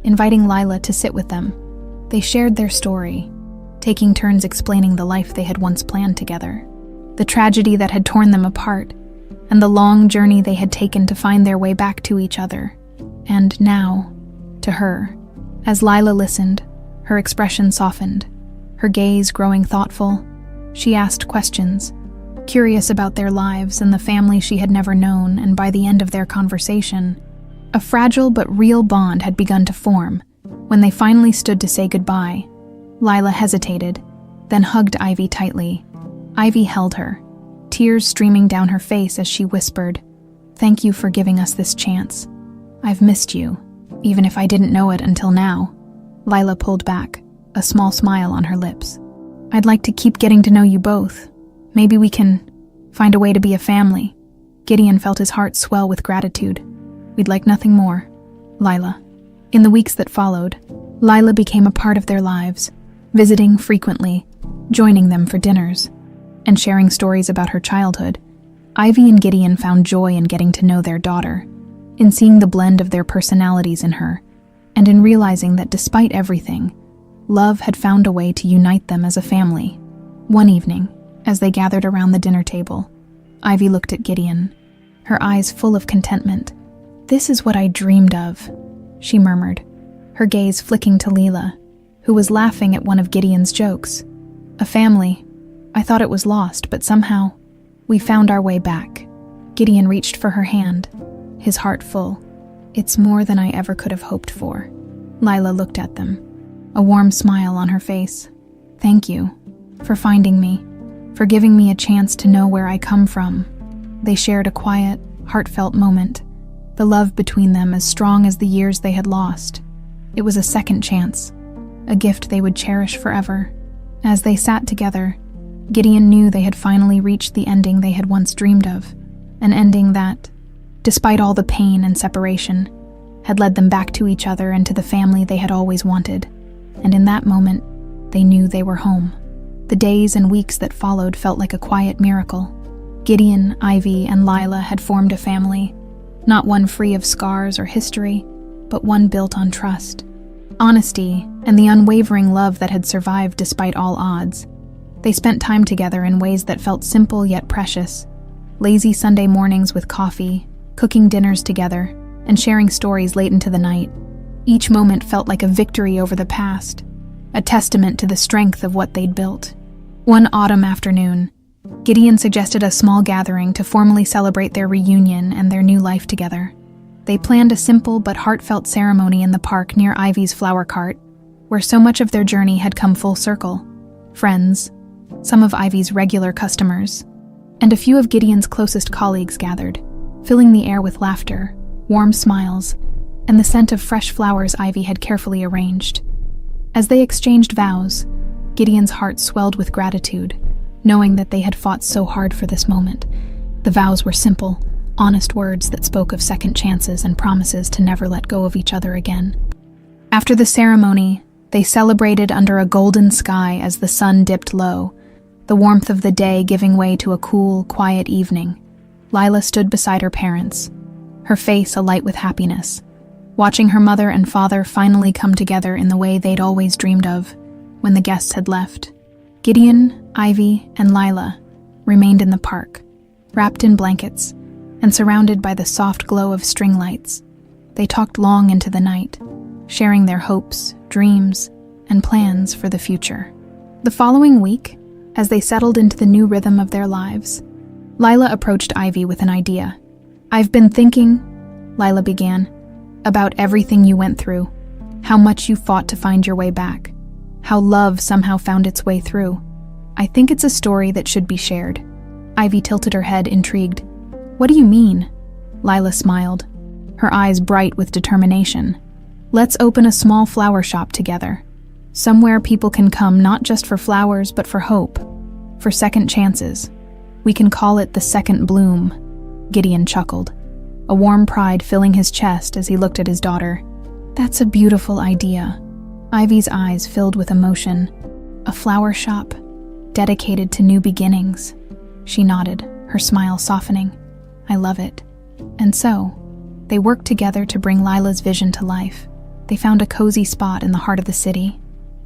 inviting Lila to sit with them. They shared their story, taking turns explaining the life they had once planned together, the tragedy that had torn them apart, and the long journey they had taken to find their way back to each other. And now, to her. As Lila listened, her expression softened, her gaze growing thoughtful. She asked questions, curious about their lives and the family she had never known, and by the end of their conversation, a fragile but real bond had begun to form. When they finally stood to say goodbye, Lila hesitated, then hugged Ivy tightly. Ivy held her, tears streaming down her face as she whispered, "Thank you for giving us this chance. I've missed you, even if I didn't know it until now." Lila pulled back, a small smile on her lips. "I'd like to keep getting to know you both. Maybe we can find a way to be a family." Gideon felt his heart swell with gratitude. "We'd like nothing more, Lila." In the weeks that followed, Lila became a part of their lives, visiting frequently, joining them for dinners, and sharing stories about her childhood. Ivy and Gideon found joy in getting to know their daughter, in seeing the blend of their personalities in her, and in realizing that despite everything, love had found a way to unite them as a family. One evening, as they gathered around the dinner table, Ivy looked at Gideon, her eyes full of contentment. "This is what I dreamed of," she murmured, her gaze flicking to Lila, who was laughing at one of Gideon's jokes. "A family. I thought it was lost, but somehow we found our way back." Gideon reached for her hand, his heart full. "It's more than I ever could have hoped for." Lila looked at them, a warm smile on her face. "Thank you for finding me, for giving me a chance to know where I come from." They shared a quiet, heartfelt moment, the love between them as strong as the years they had lost. It was a second chance, a gift they would cherish forever. As they sat together, Gideon knew they had finally reached the ending they had once dreamed of, an ending that, despite all the pain and separation, had led them back to each other and to the family they had always wanted. And in that moment, they knew they were home. The days and weeks that followed felt like a quiet miracle. Gideon, Ivy, and Lila had formed a family, not one free of scars or history, but one built on trust. honesty, and the unwavering love that had survived despite all odds. They spent time together in ways that felt simple yet precious. Lazy Sunday mornings with coffee, cooking dinners together, and sharing stories late into the night. Each moment felt like a victory over the past, a testament to the strength of what they'd built. One autumn afternoon, Gideon suggested a small gathering to formally celebrate their reunion and their new life together. They planned a simple but heartfelt ceremony in the park near Ivy's flower cart, where so much of their journey had come full circle. Friends, some of Ivy's regular customers, and a few of Gideon's closest colleagues gathered, filling the air with laughter, warm smiles, and the scent of fresh flowers Ivy had carefully arranged. As they exchanged vows, Gideon's heart swelled with gratitude, knowing that they had fought so hard for this moment. The vows were simple, honest words that spoke of second chances and promises to never let go of each other again. After the ceremony, they celebrated under a golden sky as the sun dipped low, the warmth of the day giving way to a cool, quiet evening. Lila stood beside her parents, her face alight with happiness, watching her mother and father finally come together in the way they'd always dreamed of when the guests had left. Gideon, Ivy, and Lila remained in the park, wrapped in blankets and surrounded by the soft glow of string lights. They talked long into the night, sharing their hopes, dreams, and plans for the future. The following week, as they settled into the new rhythm of their lives, Lila approached Ivy with an idea. "I've been thinking," Lila began, "about everything you went through, how much you fought to find your way back, how love somehow found its way through. I think it's a story that should be shared." Ivy tilted her head, intrigued. "What do you mean?" Lila smiled, her eyes bright with determination. "Let's open a small flower shop together. Somewhere people can come not just for flowers but for hope, for second chances. We can call it the Second Bloom." Gideon chuckled, a warm pride filling his chest as he looked at his daughter. "That's a beautiful idea." Ivy's eyes filled with emotion. "A flower shop, dedicated to new beginnings." She nodded, her smile softening. "I love it." And so, they worked together to bring Lila's vision to life. They found a cozy spot in the heart of the city,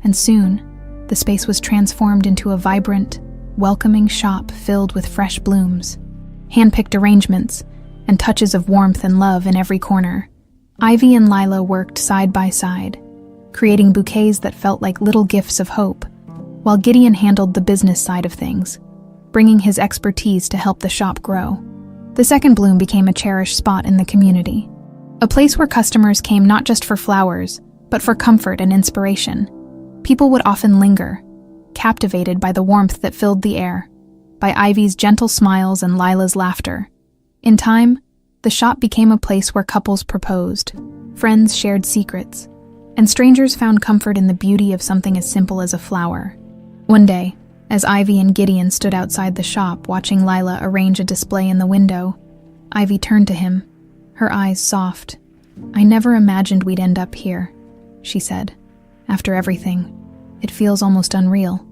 and soon, the space was transformed into a vibrant, welcoming shop filled with fresh blooms, hand-picked arrangements, and touches of warmth and love in every corner. Ivy and Lila worked side by side, creating bouquets that felt like little gifts of hope, while Gideon handled the business side of things, bringing his expertise to help the shop grow. The Second Bloom became a cherished spot in the community, a place where customers came not just for flowers, but for comfort and inspiration. People would often linger, captivated by the warmth that filled the air, by Ivy's gentle smiles and Lila's laughter. In time, the shop became a place where couples proposed, friends shared secrets, and strangers found comfort in the beauty of something as simple as a flower. One day, as Ivy and Gideon stood outside the shop watching Lila arrange a display in the window, Ivy turned to him, her eyes soft. "I never imagined we'd end up here," she said. "After everything, it feels almost unreal."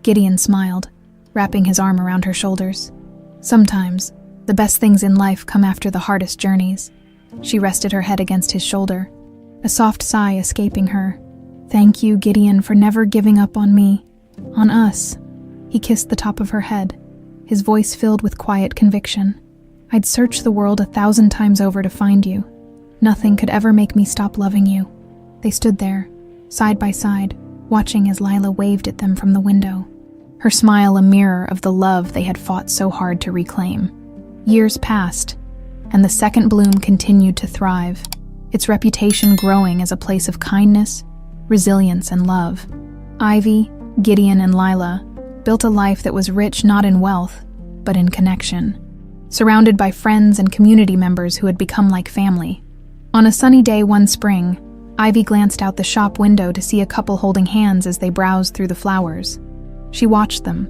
Gideon smiled, wrapping his arm around her shoulders. "Sometimes, the best things in life come after the hardest journeys." She rested her head against his shoulder, a soft sigh escaping her. "Thank you, Gideon, for never giving up on me, on us." He kissed the top of her head, his voice filled with quiet conviction. "I'd search the world 1,000 times over to find you. Nothing could ever make me stop loving you." They stood there, side by side, watching as Lila waved at them from the window, her smile a mirror of the love they had fought so hard to reclaim. Years passed, and the Second Bloom continued to thrive, its reputation growing as a place of kindness, resilience, and love. Ivy, Gideon, and Lila built a life that was rich not in wealth, but in connection, surrounded by friends and community members who had become like family. On a sunny day one spring, Ivy glanced out the shop window to see a couple holding hands as they browsed through the flowers. She watched them,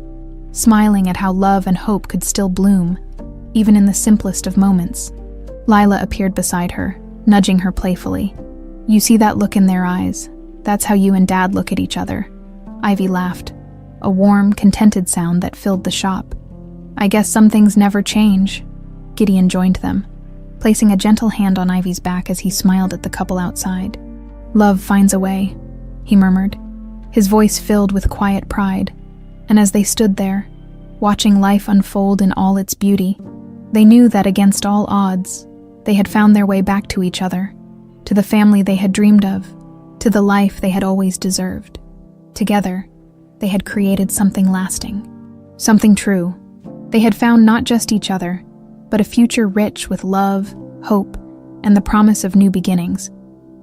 smiling at how love and hope could still bloom, even in the simplest of moments. Lila appeared beside her, nudging her playfully. "You see that look in their eyes? That's how you and Dad look at each other." Ivy laughed, a warm, contented sound that filled the shop. "I guess some things never change." Gideon joined them, placing a gentle hand on Ivy's back as he smiled at the couple outside. "Love finds a way," he murmured, his voice filled with quiet pride. And as they stood there, watching life unfold in all its beauty, they knew that against all odds, they had found their way back to each other, to the family they had dreamed of, to the life they had always deserved. Together, they had created something lasting, something true. They had found not just each other, but a future rich with love, hope, and the promise of new beginnings.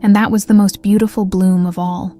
And that was the most beautiful bloom of all.